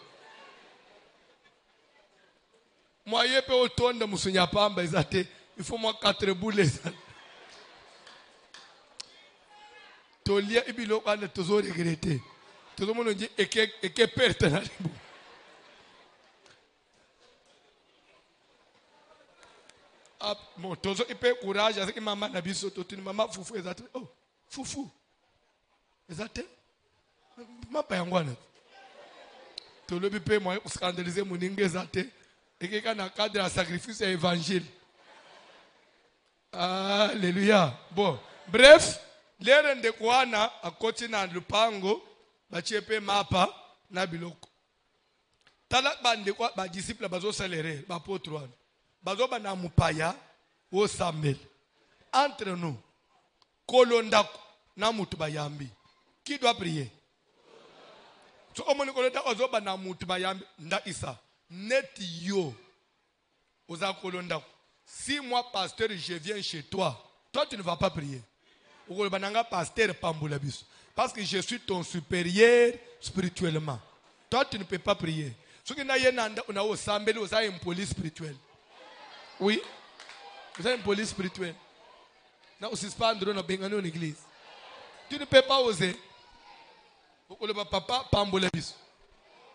moye pe otonda musunya pamba ezate il faut moi 4 boules tolia ibiloko ana tozo regretter tozo mono nji eke perte na libu bon tozo ipe courage avec maman na biso totuni mama fufu ezate oh fufu ezate mapa yangwana tolobi pe moi scandaliser moninga ezate ekeka na cadre ya sacrifice ya évangile. Alléluia. Bon, bref, lere ndekwana akoti na lupango bachiepe mapa na biloko. Tala bandekwa ba disciple bazo salere ba apôtre wana. Bazo bana mupaya o Samuel. Entre nous, kolondako na mutu bayambi. Qui doit prier? So omoni kolonda bazo bana mutu bayambi nda Isa. Net yo. Oza kolondako. Si moi, pasteur, je viens chez toi, toi, tu ne vas pas prier. Pasteur Pambulabis. Parce que je suis ton supérieur spirituellement. Toi, tu ne peux pas prier. Ce qui n'a pas une police spirituelle. Oui. Vous avez une police spirituelle. Non, on ne s'est pas en église. Tu ne peux pas oser. Papa Pambulabis.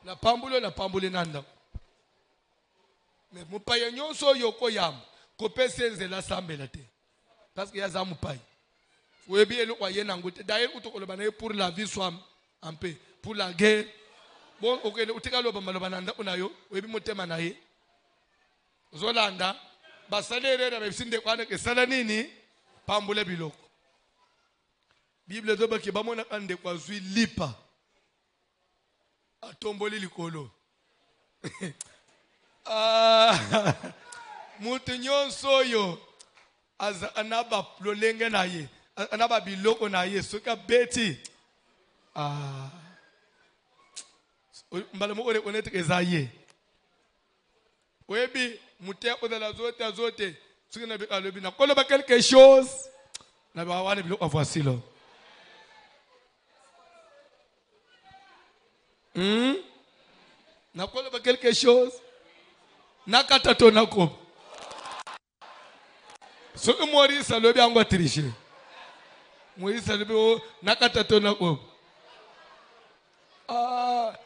La Pambule, la Pambule Nanda. Mais mon paya nyonso yoko yam. Kopé senze la sambelate. Parce qu'il y a ça moupaï. Vous avez le royaume n'angote. D'ailleurs, pour la vie soit en paix, pour la guerre. Bon, ok, vous avez le bamalobananda unayo. Vous avez monté manaye. Zolanda. Basalere na bepsinde kwa ke salanini pambule biloko. Bible doba ki bamona kande kwa zui lipa. Atomboli likolo. Mutu nyonso oyo anaba lolenge na ye anaba biloko na ye soka beti mbala mo ore onete kezaye webi muté odala zote soki na bikalobi na koloba quelque chose na ba wana biloko voici là na koloba quelque chose nakata to nakoba so que Maurice a levé en quoi tricher. Maurice a levé au nakata to nakoba.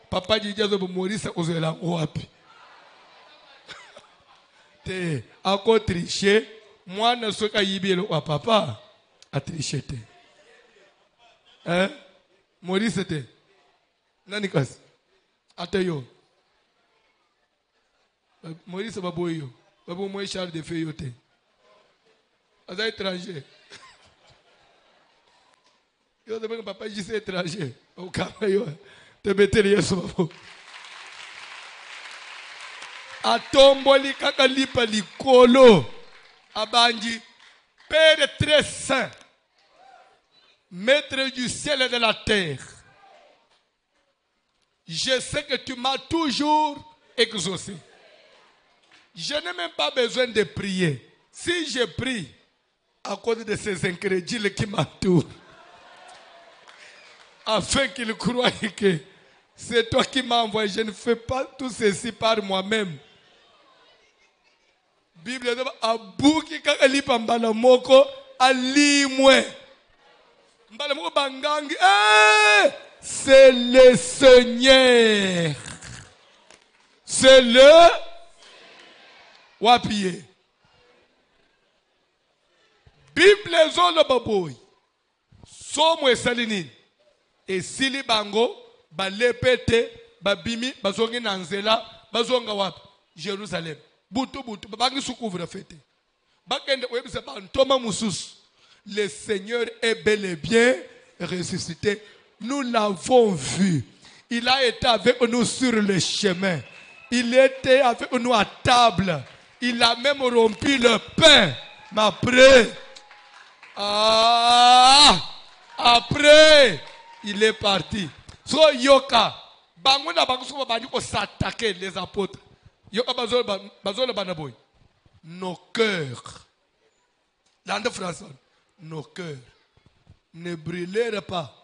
Papa dit jazo Maurice a causé la wapi. Te a quoi tricher. Moi ne sais pas yibi le papa a triché te. Hein? Maurice te. Nanikas. Ateyo. Maurice baboyo. Babo moi Charles de Feyote. As étranger. Yo te que papa dit c'est étranger. Au cas yo. Te mettez les so. Atomboli kaka lipa likolo. Abanji Père très saint. Maître du ciel et de la terre. Je sais que tu m'as toujours exaucé. Je n'ai même pas besoin de prier. Si je prie, à cause de ces incrédules qui m'entourent, afin qu'il croie que c'est toi qui m'as envoyé. Je ne fais pas tout ceci par moi-même. Bible dit abuki kaka lipa mbala moko alimwe. Mbala moko bangangi. C'est le Seigneur. C'est le wapiye. Bible zolo baboy. Somo esalini. Esili bango balepete babimi bazongi nanzela bazonga wapi Jérusalem. Butu bangi soukouvre fete. Bakende webisa bantoma musus. Le Seigneur est bel et bien ressuscité. Nous l'avons vu. Il a été avec nous sur le chemin. Il était avec nous à table. Il a même rompu le pain. Mais après, il est parti. So yoka, banguna bangusuko bandi ko s'attaquer les apôtres. Yoka bazolo banaboy. Nos cœurs. L'ande français. Nos cœurs ne brûlèrent pas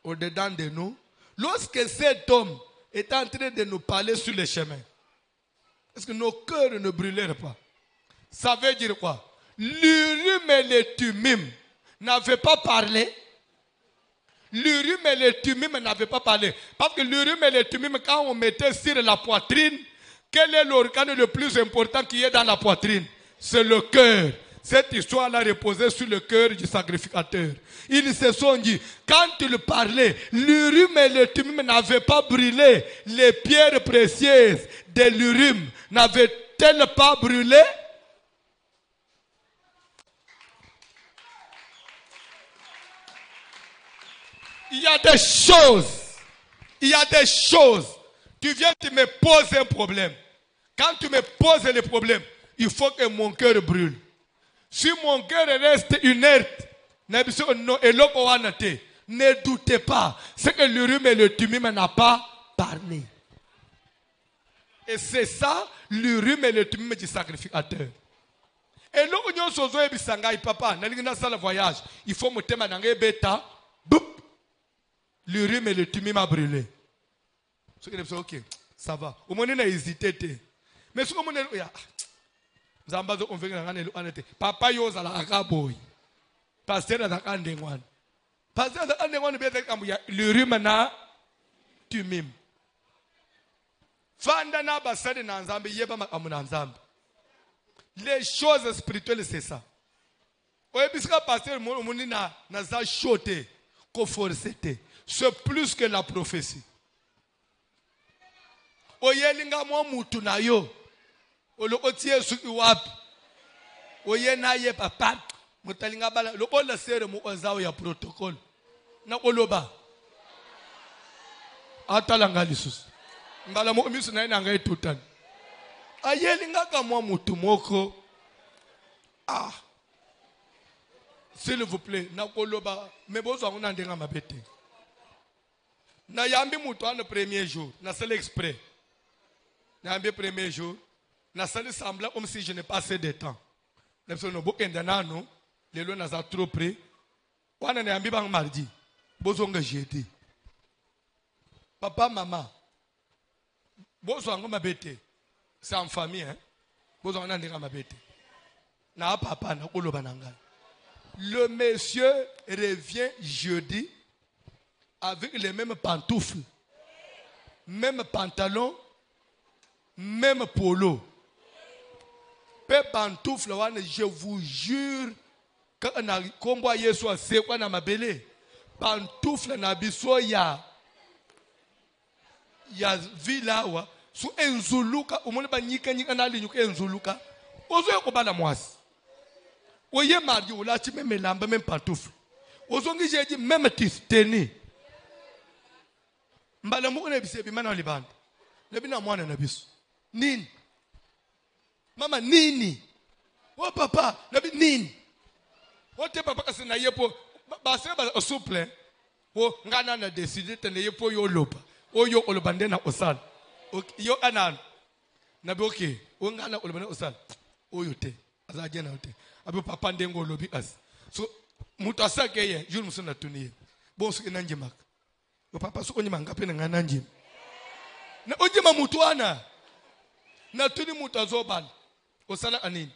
au-dedans de nous lorsque cet homme est en train de nous parler sur le chemin. Est-ce que nos cœurs ne brûlèrent pas? Ça veut dire quoi? L'Urim et le Thummim n'avaient pas parlé. L'Urim et le Thummim n'avaient pas parlé. Parce que l'Urim et le Thummim, quand on mettait sur la poitrine, quel est l'organe le plus important qui est dans la poitrine? C'est le cœur. Cette histoire-là reposait sur le cœur du sacrificateur. Ils se sont dit, quand il parlait, l'Urim et le Thummim n'avaient pas brûlé. Les pierres précieuses de l'Urim n'avaient-elles pas brûlé? Il y a des choses. Tu viens, tu me poses un problème. Quand tu me poses le problème, il faut que mon cœur brûle. Si mon cœur reste inerte, ne doutez pas, c'est que l'Urim et le Thummim n'a pas parlé. Et c'est ça, l'Urim et le Thummim du sacrificateur. Et là, on se dit, papa, dans le voyage, il faut me témoigner dans bêta, l'Urim et le Thummim a brûlé. Ok, ça va. Au moins, on a hésité. Mais ce qu'on a dit, papa yoza la akaboy. Pasteur da kandengwan. Pasteur da kandengwan bete kamuya l'Urim na Thummim. Fanda na basade na nzambe yeba makamuna nzambe. Les choses spirituelles c'est ça. Oyebiska pasteur moni na za choté ko forcété. C'est plus que la prophétie. Oyelinga mo mutu na yo. Olokotie suki wapi? Oye na ye papa. Mutalinga bala. Lokola sere mu ozao ya protocole. Na oloba. Atalanga lisusu. Ngala mo misu na ina ngai tutan. Ayelinga ka mo mutu moko. S'il vous plaît, na koloba. Me bozo nguna ndenga mabete. Na yambi mutu an le premier jour. Na c'est l'exprès. Na yambi premier jour. Na sali semblant comme si je n'ai pas assez de temps. Les personnes n'ont pas d'enano. Les lois n'ont trop près. On a un bang mardi. Bozonga jeté. Papa, maman. Bozonga ma bête. C'est en famille, hein. Bozonga n'enga ma bête. Na papa na kolobananga. Le monsieur revient jeudi avec les mêmes pantoufles, même pantalon, même polo. Pantoufle, je vous jure, quand on a combat Yesu, c'est quoi na mabele? Pantoufle na biso ya villa wa su enzuluka umone ba nyika na linyuka enzuluka ozo ko bala mwasi oye mardi ola ti même lamba même pantoufle ozo ngi jeji même tisteni mbala mo ne bise bi mana libanda ne bina mwana na biso nini mama nini? Oh papa, nabi nini? Wote papa kasi na yepo ba se ba souple. Oh ngana na décider tene yepo yo lopa. O yo olobande na osal. Yo anan. Nabi okay. O ngana olobande osal. O yote. Azaje na yote. Abi papa ndengo lobi as. So mutu asake ye, juru musuna tuniye. Bon su enanje mak. O papa so onye mangape na ngana njim. Na onye mamutu ana. Na tuni mutu azobal. Osala anini.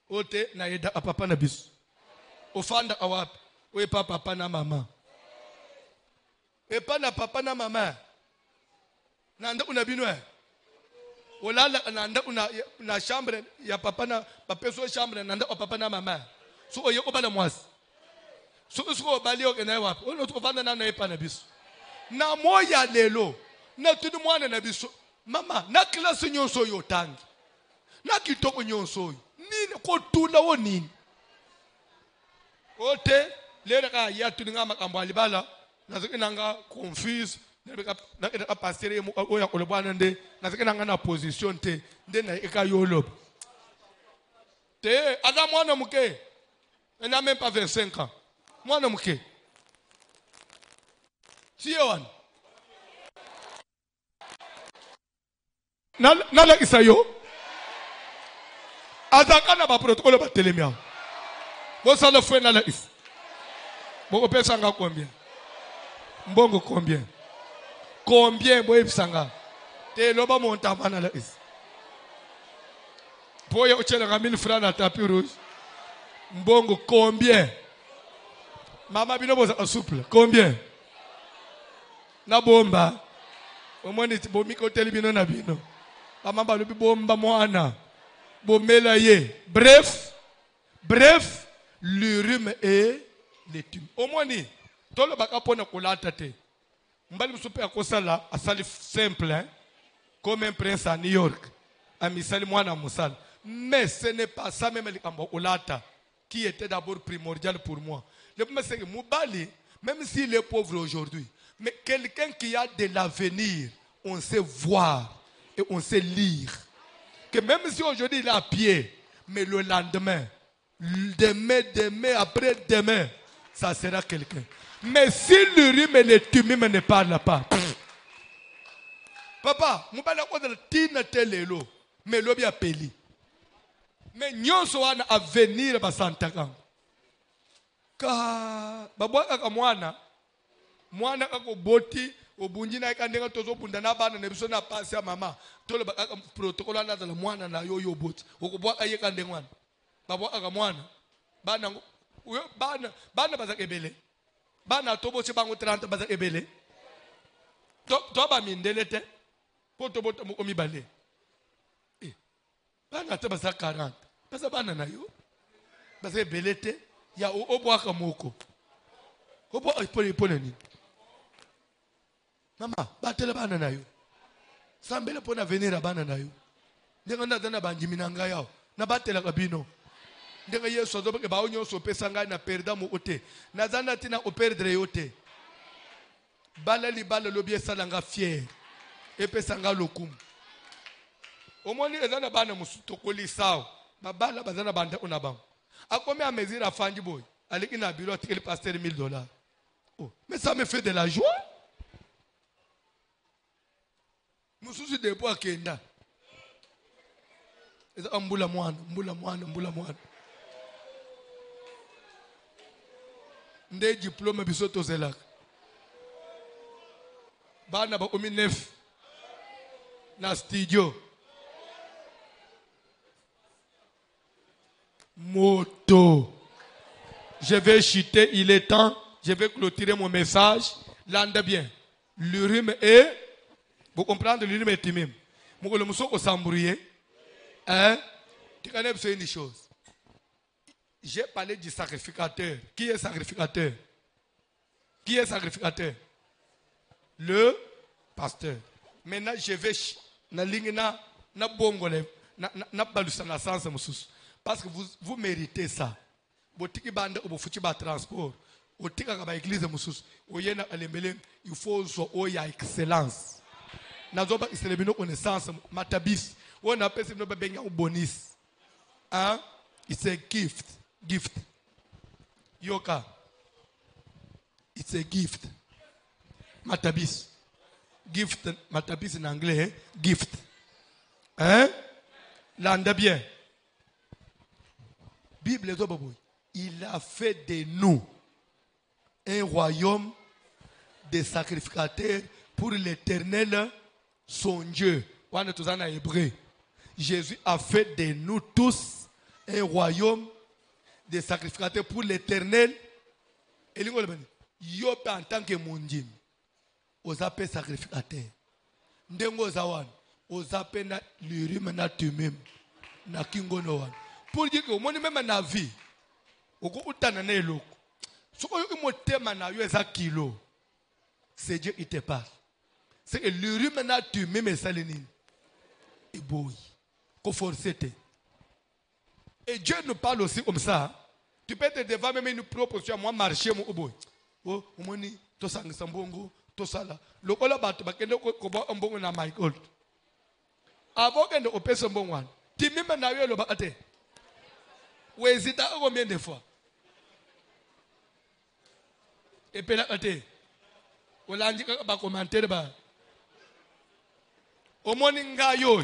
Ote na yeda apapa na bisu. Ofanda awapi. Wepa papa na mama. Wepa na papa na mama. Nanda unabinwe. Olala nanda una chambre ya papa na papeso chambre nanda o papa na mama. So oye obala mwasi. So usko obali okena wapi. Ono tukofanda na yepa na bisu. Na moya lelo. Na tuni mwana na bisu. Mama, na klasi nyonso yo tangi. Na kitoko nyonso yo. Nini ko tula wo nini? Ote lera ka ya tuni ngama kambali bala. Na nga confuse. Na pastere oya kolobana nde. Na na position te. Nde na eka yolob. Te, ada mwana muke. Elle n'a même pas 25 ans. Mwana muke. Siyewan. Nala isayo. Azakana ba protocole ba telemia. Bo sala fwe nala is. Bo pesa nga combien? Mbongo combien? Combien bo ipsanga? Te loba monta nala is. Bo ya uchela nga 1000 francs na tapis rouge. Mbongo combien? Mama bino za souple. Combien? Na bomba. Omoni bo miko teli bino na bino. Mama balubi bomba mwana. Bomela ye. Bref, le rhume et l'étude. Omoni tolo baka pona kolata te. Mbali msupe akosala asali simple hein? Comme un prince à New York. Amisali mwana musala. Mais ce n'est pas ça même likambo olata qui était d'abord primordial pour moi. Le premier c'est que Moubali, même s'il est pauvre aujourd'hui, mais quelqu'un qui a de l'avenir, on sait voir et on sait lire. Que même si aujourd'hui il est à pied, mais le lendemain, demain, après-demain, ça sera quelqu'un. Mais si le rhume et le tumime ne parlent pas, papa, Moubali a dit tina telelo, mais l'obi a peli. Mais nyonso wana avenir basanta kango. Ka babwa kaka mwana kako boti obunji na ikandenga tozo bunda na bana ne biso na pasi ya mama tolo baka protocole na za mwana na yo boti okubwa ka yeka ndengwana babwa kaka mwana bana baza ebele bana tobo che bango 30 baza ebele to ba mindele te poto bota mo komibale bana te baza 40 baza bana na yo baza ebele te ya obwaka moko obwa ipole nini mama batela bana na yo sambele pona venir bana na yo ndenga ndana banjimi na ngai yao na batela kabino ndenga yeso zo ke ba onyo so pesa ngai na perda mo ote na zana tina o perdre yote bala li bala lobi esalanga fier e pesa nga lokum omoni ezana bana musutokoli sawa babala bazana banda ona bango akomi a mesure à Fandy Boy. Allez, il a bureau à le pasteur $1000. Oh, mais ça me fait de la joie. Nous sommes des poids kenda. Mbula mwana. Nde diplôme bisoto zelak. Bana ba omi 9 na studio. Moto. Je vais chuter, il est temps. Je vais clôturer mon message. L'ande bien. Le rhume est. Vous comprenez, le rhume est timide. Vous le mousseau au sambourier. Hein? Tu connais une chose. J'ai parlé du sacrificateur. Qui est sacrificateur? Qui est sacrificateur? Le pasteur. Maintenant, je vais. Na bongole. Na balusa na sansa mususu. Parce que vous méritez ça. Botiki bande ou bofuti ba transport. Otika ka ba église mususu. Oyena alemele, il faut so oya excellence. Nazoba iselebino connaissance matabis. On appelle ça no benga bonus. Hein? It's a gift. Gift. Yoka. It's a gift. Matabis. Gift matabis en anglais, hein? Gift. Hein? L'anda bien. Bible, il a fait de nous un royaume des sacrificateurs pour l'Éternel, son Dieu. On est tous en hébreu. Jésus a fait de nous tous un royaume des sacrificateurs pour l'Éternel. Et yo en tant que mondim, aux appels sacrificateurs. Ndengo zawan, aux appels na l'urim na tumim, na kingo no wan. Pour dire que au monde même na vie, au coup utana na eloko. Ce que yo motema na yo eza kilo, c'est Dieu qui te parle. C'est que l'urim na tumim et salinine. Et boy, qu'on forcete. Et Dieu nous parle aussi comme ça. Tu peux te devant même une proposition, moi marcher mon boy. Oh, omoni to sang sambongo to sala. Lokola batu bakende ko ba mbongo na Michael. Avokende opesa mbongo wan. Timime na yo lo ba ate. Wezita combien de fois? Et puis là ate. Olanji ba commentaire ba. Omoni ngayo.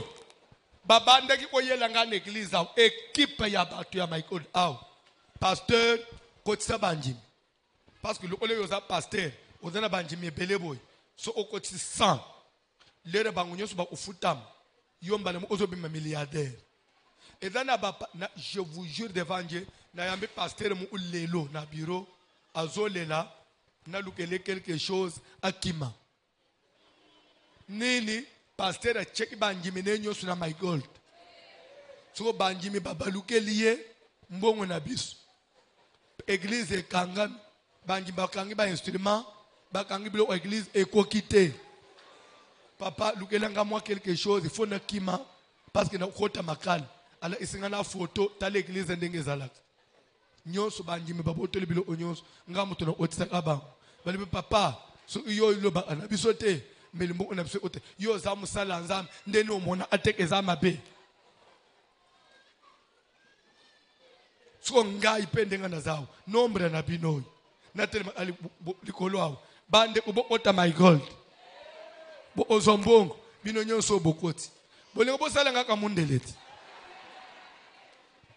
Babande ki koyela nga l'église au équipe ya batu ya Michael au. Pasteur Kotisa Banjim. Parce que le collègue est pasteur, on a Banjim et Beleboy. So au côté 100. L'heure bangunyo suba ufutam. Yomba le ozo bima milliardaire. Et là je vous jure devant Dieu, na yambe pasteur mu lelo na bureau azolela na lukele quelque chose akima. Nini pasteur a check Banjim nenyo suna my gold. So Banjim babaluke liye mbongo na biso. Église kangam bangi bakangi ba instrument bakangi bilo église ekokité. Papa lukelanga moi quelque chose il faut na kima parce que na kota makala ala isingana photo ta l'église ndenge zalaka nyonso bangi me babotoli bilo onyonso ngamuto na otisa kaba bali papa so yo lo ba na biso te melimbo na biso ote yo za musala nzam ndeni omona atekeza mabe. So ngai pendenga na zao nombre na binoy na telema ali likolo awo bande ubo ota my gold bo ozombongo bino nyonso bokoti bolingo bosala ngaka mundeleti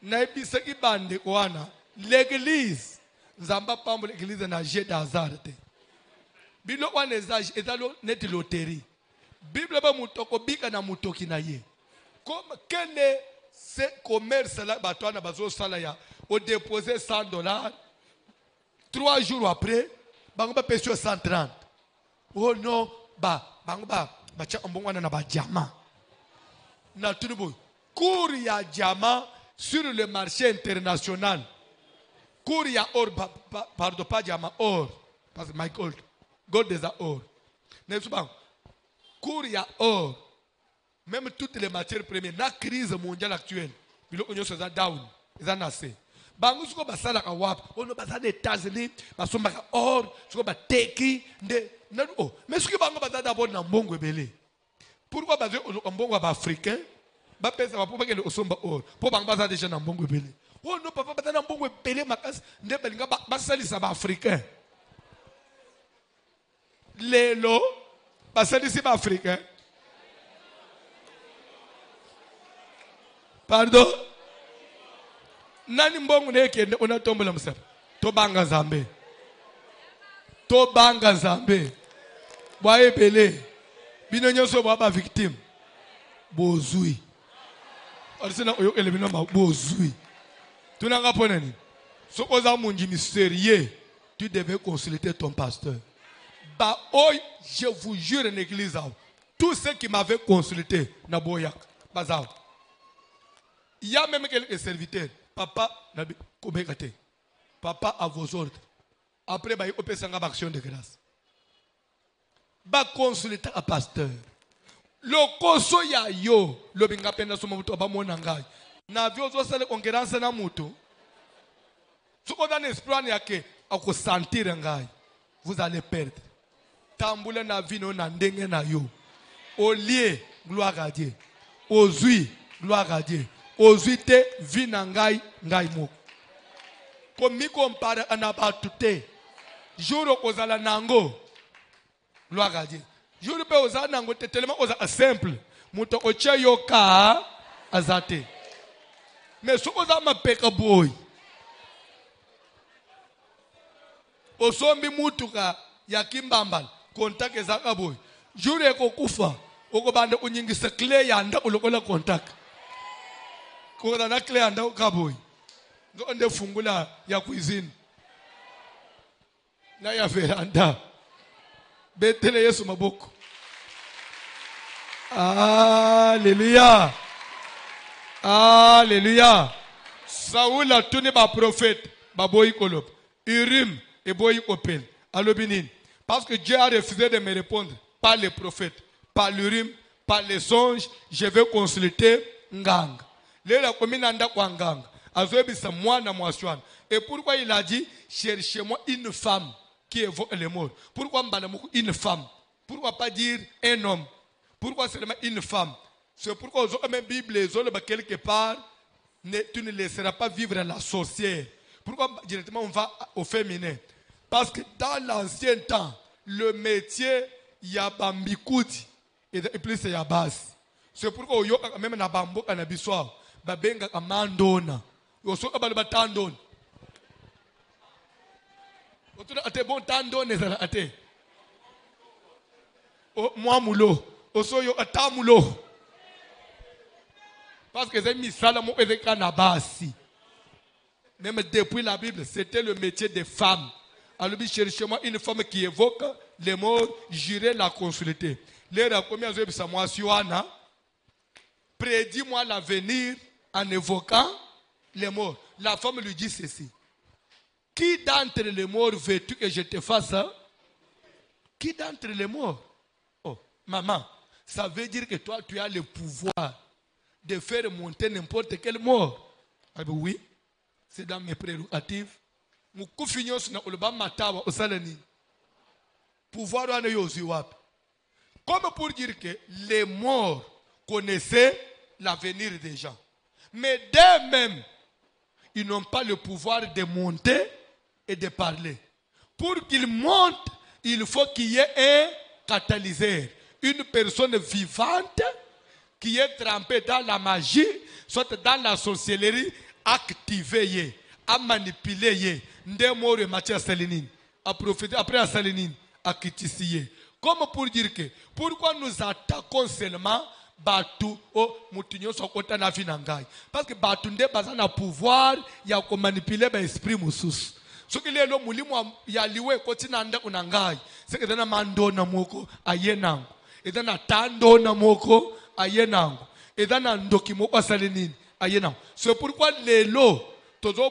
na ebisa ki bande koana l'église nzamba pambo l'église na jet d'hasard te bino wana ezalo net loterie bible ba mutoko bika na mutoki na ye comme kene ce commerce là batwana bazo sala ya au déposer $100 3 jours après bango ba pesio 130. Oh non bango ba cha mbongwana na ba diamant na tunubo cours ya diamant sur le marché international cours ya or pardon pas diamant or parce que my gold is or n'est-ce pas cours ya or même toutes les matières premières la crise mondiale actuelle bilo onyo ça down ils assez bango suko basala ka wap ono basala des États-Unis basomba ka or suko ba teki nde na oh mais suko bango basala d'abord na mbongo ebele pourquoi baser mbongo ba africain ba pesa ba pour que le osomba or pour bango basala déjà na mbongo ebele oh non papa basala na mbongo ebele makas nde balinga basalisa ba africain lelo basalisi ba africain. Pardon? Nani mbongo nekende unatombola msapa. Tobanga Zambe. Tobanga Zambe. Boye pele. Bino nyonso baba victime. Bozui. Orisena oyokele bino ma bozui. Tunanga ponani. So oza munji mystérieux. Tu devais consulter ton pasteur. Bah oh, je vous jure en église. Tous ceux qui m'avaient consulté na boyak. Bazao. Il y a même quelques serviteurs. Papa, papa à vos ordres. Après, il y a une action de grâce. Ba consulter un pasteur. Le koso ya yo, le binga penda soma muto ba monangai. Na vyo zo sale concurrence na muto. Suko dans espoir yake ako sentir ngai. Vous allez perdre. Tambula na vino na ndenge na yo. Au lieu, gloire à Dieu. Ozui, gloire à Dieu. Ozuite vina ngai mo. Komi compare anabatute. Juro kozala nango. Gloire à Dieu. Juro pe ozala nango te tellement oza simple. Muto oche yoka azate. Mais so oza mapeka boy. Osombi mutuka ya kimbambal contact ezaka boy jure ko kufa okobanda unyingisa clay yanda ulokola contact ko na clay yanda ukaboy ndo nde fungula ya cuisine na ya veranda betele Yesu maboko. Alléluia. Alléluia. Saoul a tuni ba prophète ba boy kolop Urim et boy kopel alobinin parce que Dieu a refusé de me répondre par les prophètes, par l'Urim, par les songes, je vais consulter nganga. Lela komina nda kwa nganga azobisa mwana mwashwana. Et pourquoi il a dit cherchez-moi une femme qui évoque les morts. Pourquoi mbalamuku une femme? Pourquoi pas dire un homme? Pourquoi seulement une femme? C'est pourquoi aux hommes Bible les autres quelque part tu ne laisseras pas vivre la sorcière. Pourquoi directement on va au féminin? Parce que dans l'ancien temps, le métier yabambikudi et plus yabas. C'est pourquoi au yoka même na bamboka na biswa babenga kamandona. Yosoka balba tandona. Otuna ate bon tandone zala ate. O mwamulo. Osoyo atamulo. Parce que c'est misala mo ezeka na basi. Même depuis la Bible, c'était le métier des femmes. Alors, cherchez-moi une femme qui évoque les morts, j'irai la consulter. Prédis-moi l'avenir en évoquant les morts. La femme lui dit ceci. Qui d'entre les morts veux-tu que je te fasse ça? Qui d'entre les morts? Oh, maman, ça veut dire que toi, tu as le pouvoir de faire monter n'importe quel mort. Ah ben oui. C'est dans mes prérogatives. Pouvoir comme pour dire que les morts connaissaient l'avenir des gens. Mais d'eux-mêmes, ils n'ont pas le pouvoir de monter et de parler. Pour qu'ils montent, il faut qu'il y ait un catalyseur. Une personne vivante qui est trempée dans la magie, soit dans la sorcellerie, activé, à manipuler, ndemore Matthieu Salinine, à profiter après à Salinine, à critiquer. Comme pour dire que, pourquoi nous attaquons seulement Batu au Moutinho Sokota na Vinangai? Parce que Batunde bazana pouvoir, il y a qu'on manipuler l'esprit moussous. Ce qui est le moulimu ya liwe kotinanda unangai, c'est que dans un mando namoko ayenango, et dans un tando namoko ayenango, et dans un ndokimoko Salinine. C'est pourquoi les lots, tous les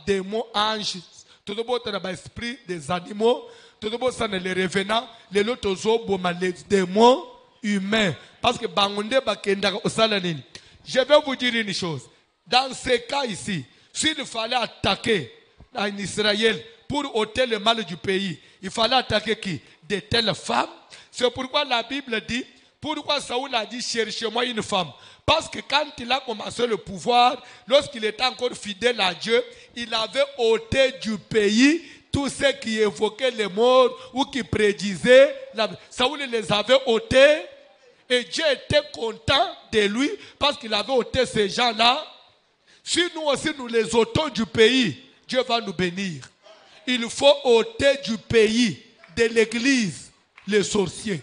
démons anges, tous les esprits des animaux, tous les revenants, les lots, tous les démons humains. Parce que je vais vous dire une chose. Dans ces cas ici, s'il fallait attaquer en Israël pour ôter le mal du pays, il fallait attaquer qui? De telles femmes. C'est pourquoi la Bible dit, pourquoi Saoul a dit cherchez-moi une femme. Parce que quand il a commencé le pouvoir, lorsqu'il était encore fidèle à Dieu, il avait ôté du pays tous ceux qui évoquaient les morts ou qui prédisaient. Saoul les avait ôtés et Dieu était content de lui parce qu'il avait ôté ces gens-là. Si nous aussi nous les ôtons du pays, Dieu va nous bénir. Il faut ôter du pays, de l'église, les sorciers.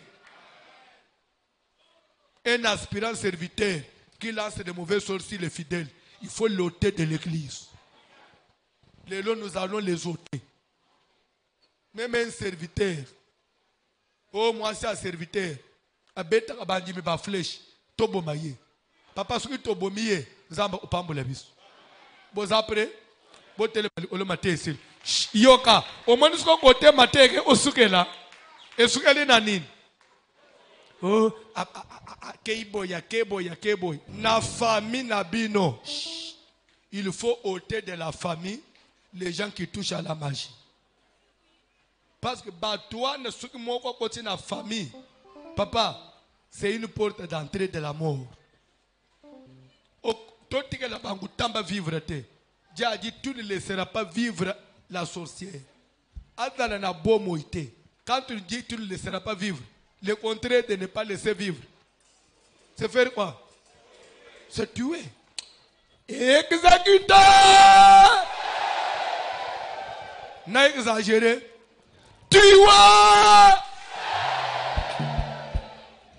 Un aspirant serviteur qui lance de mauvais sorciers, les fidèles, il faut l'ôter de l'église. Les lots, nous allons les ôter. Même un serviteur, oh, moi c'est un serviteur, a bête à bandimi ba flèche, tobo maye. Papa, ce qui tobo miye, zamba au pambo la bis. Bon, après, bon, télé, on le maté ici. Yoka, au moins, nous sommes côté maté, au soukela, et soukela nanin. Oh, keboya. Na famille nabino. Il faut ôter de la famille les gens qui touchent à la magie. Parce que toi, ne sais pas côté la famille. Papa, c'est une porte d'entrée de la mort. Toi, tu ne vivre. Dieu a dit, tu ne laisseras pas vivre la sorcière. Quand tu dis, tu ne laisseras pas vivre. Le contraire de ne pas laisser vivre, c'est faire quoi? C'est tuer. Exécuter. N'a exagéré. Tuer.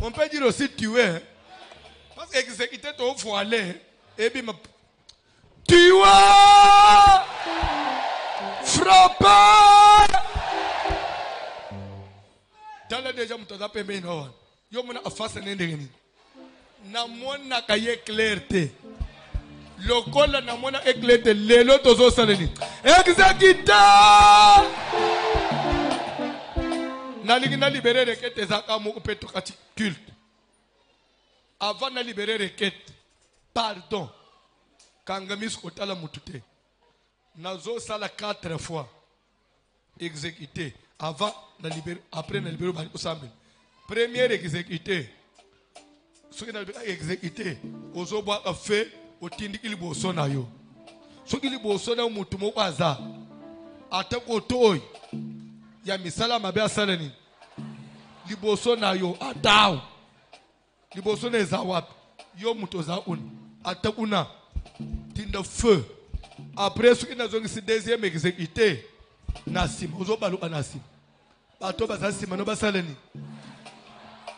On peut dire aussi tuer. Hein? Parce qu'exécuter ton voilé. Et puis, tuer. Frapper. Dans le déjà, je vais te dire, yo mona afasa nendengeni. Namona kaye clarté. Lokola namona éclairé lelo tozo saleni. Exécuter. Nalingi libérer requête ezaka moko peto kati culte. Avant de libérer requête, pardon. Kangamis kotala mutute. Nazo sala 4 fois. Exécuter. Avant de libérer, après de libérer bali ensemble. Première exécuter. Ce qui n'a pas exécuté. Ozo bois a fait au tindi ili boso na yo. Ce qui li boso na mutu mo kwaza. Atako toy. Ya misala mabe asalani. Li boso na yo ataw. Li boso na zawap. Yo muto za un. Atakuna. Tinda feu. Après ce qui n'a zongi si deuxième exécuté. Nasim. Ozo balu anasim. Bato bazasim no basalani.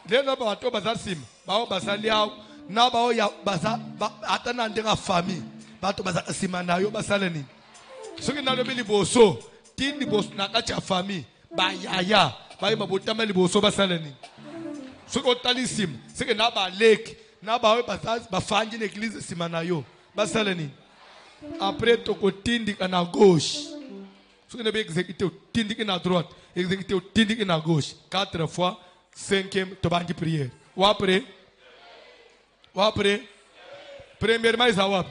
Lelo bato bazasim. Bao basaliao. Na bao ya baza atana ndinga famille. Bato bazasima na yo basalani. Ce qui n'a le li boso. Tindi boso na kacha famille. Bayaya. Baye mabotama li boso basalani. Ce qui otalisim. Ce qui n'a ba lek. Na bao bafanji l'église simana yo. Basalani. Après toko tindi na gauche. Ce qui n'a pas exécuté tindi na droite. Exécuté tindi na gauche. 4 fois. 5e tobangi prière. Ou après. Ou après. Premièrement, ils ont.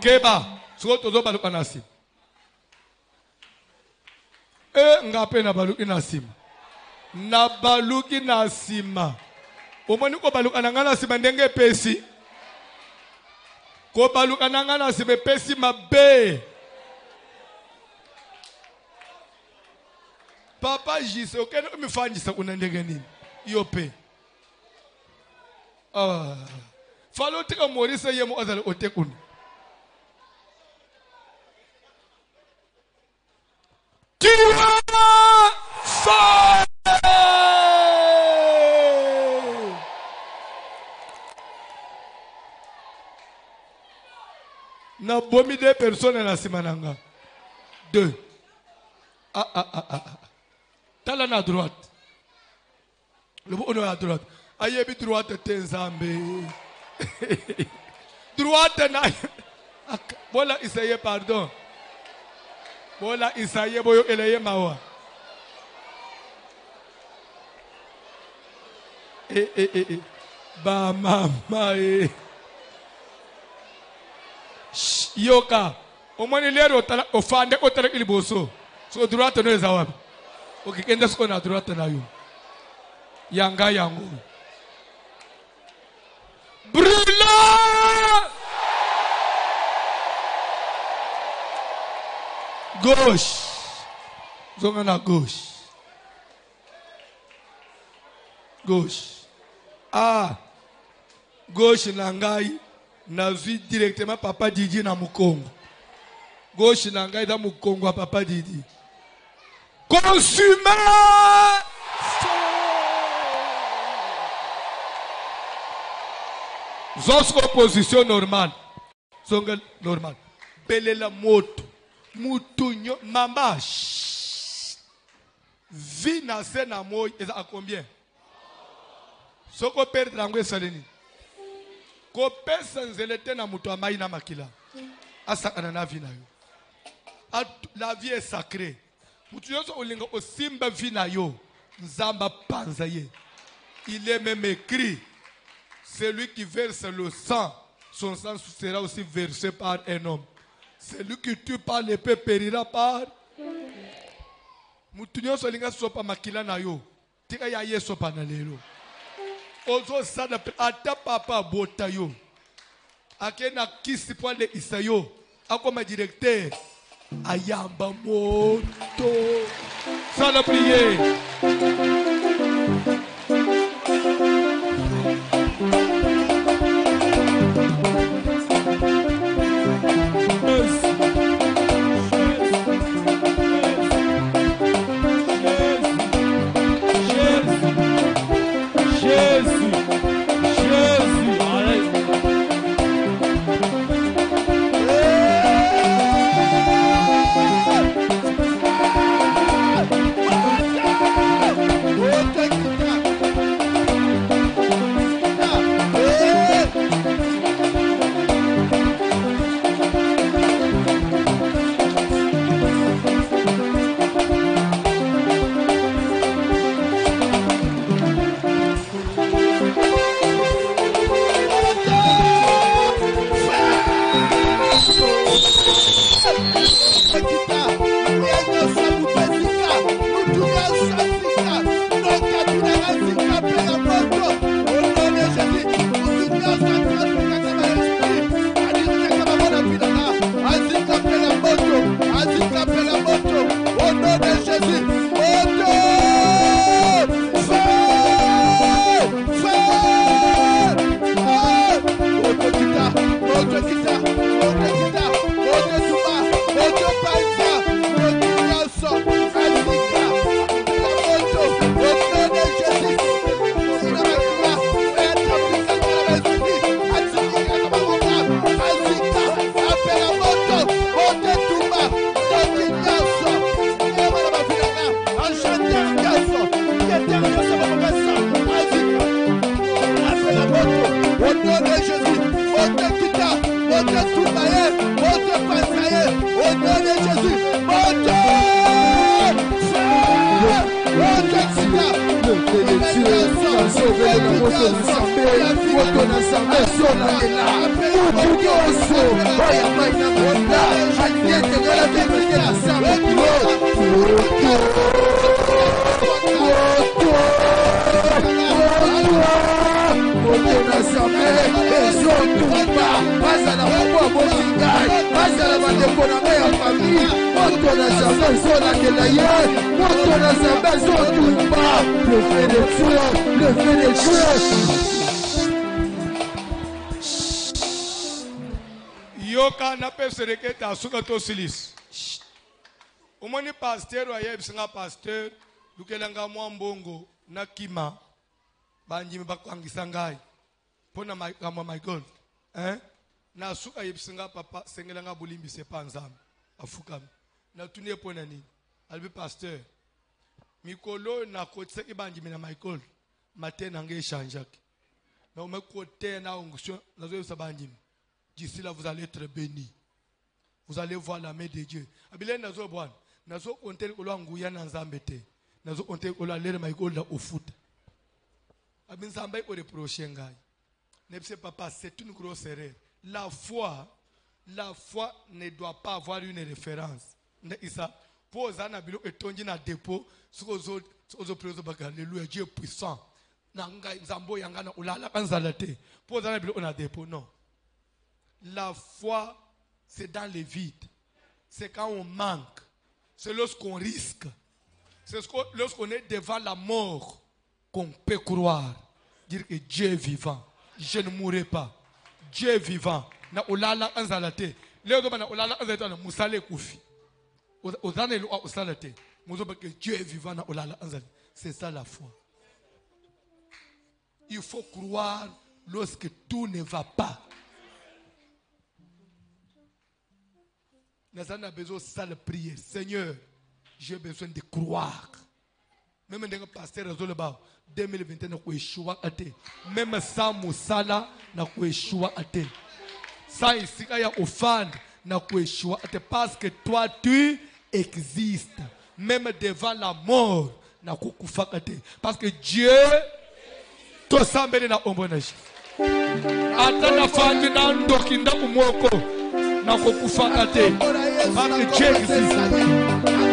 Keba. Soto zo baluka nasim. Ngape na baluki nasim. Na baluki nasima. Omoni ko baluka na ngana sima ndenge pesi. Ko baluka na ngana sima pesi mabe. Papa jise okene umifanyisa unandenge nini? Yope. Falo tika morisa yemo azale otekuni. Na bomi 2 personnes na simananga. 2. Tala na droite. Le bon à droite. Ayebi droite tenzambe. Droite na. Voilà Isaïe pardon. Voilà Isaïe boyo eleye mawa. Ba mama Yoka. Omoni lero ofande otala iliboso. So droite no ezawapi. Okikenda siko na droite na yo. Yanga yango. Brûle! Gauche. Zonga na gauche. Gauche. Gauche na ngai. Nazui directement papa Didi na mukongo. Gauche na ngai da mukongo a papa Didi. Consumé. Zosko position normale. Zonga normal. Bele la moto. Mutunyo mamba. Vie na se na moi est à combien? Soko perdre ngwe saleni. Ko pesa nzelete na mutu amai na makila. Asakana na vie na yo. La vie est sacrée. Mutu yoso olinga osimba vie na yo. Nzamba panza ye. Il est même écrit. Celui qui verse le sang, son sang sera aussi versé par un homme. Celui qui tue par l'épée périra par. Mutu yoso olinga sopa makila na yo. Tika ya ye sopa na lelo. Ozo sada ata papa botayo. Akena kisi poale isayo. Akoma directeur. Ayamba moto. Sana prier. Jésus. Moto. Feu. Feu. Moto kita. Moto kita. Moto kita. Moto tuba. Moto panza. Moto nyaso. Azika. Moto. Moto de Jésus. Yoka na pesereketa asuka to silis. Umoni pasteur wa yebsinga pasteur lukelanga mwambongo na kima banjimi bakwangisa ngai pona kama Michael na asuka yebsinga papa sengelanga bulimbi se panzam afukami na tunie pona nini albi pasteur mikolo na kotse ibanjimi na Michael matena nge chanjaki na umekote na onction na zo sabanjimi. D'ici là, vous allez être bénis. Vous allez voir la main de Dieu. Abile nazo bwan, nazo kontel ko languya na nzambete. Nazo kontel ko la lere mai ko la au foot. Abin zambay ko reprocher ngai. Nepse papa, c'est une grosse erreur. La foi ne doit pas avoir une référence. Ne isa poza na bilo etonji na dépôt, suko zo prezo baka alléluia, Dieu puissant. Na ngai nzambo yanga na ulala kanzalate. Poza na bilo na dépôt non. La foi, c'est dans le vide. C'est quand on manque. C'est lorsqu'on risque. C'est lorsqu'on est devant la mort qu'on peut croire. Dire que Dieu est vivant. Je ne mourrai pas. Dieu est vivant. Na olala anzalate. Leo na olala anzalate na musale kufi. Ozane lo osalate. Muzoba que Dieu est vivant na olala anzalate. C'est ça la foi. Il faut croire lorsque tout ne va pas. Nous avons besoin de ça, de prier. Seigneur, j'ai besoin de croire. Même dans le pasteur, 2021, nous avons échoué à terre. Même sans Moussala, nous avons échoué à terre. Sans ici, il y a offrande, nous avons échoué à terre. Parce que toi, tu existes. Même devant la mort, nous avons échoué à terre. Parce que Dieu, tout ça, c'est un hommage. Atana fandi na ndokinda umoko na kokufakate parce que Dieu existe.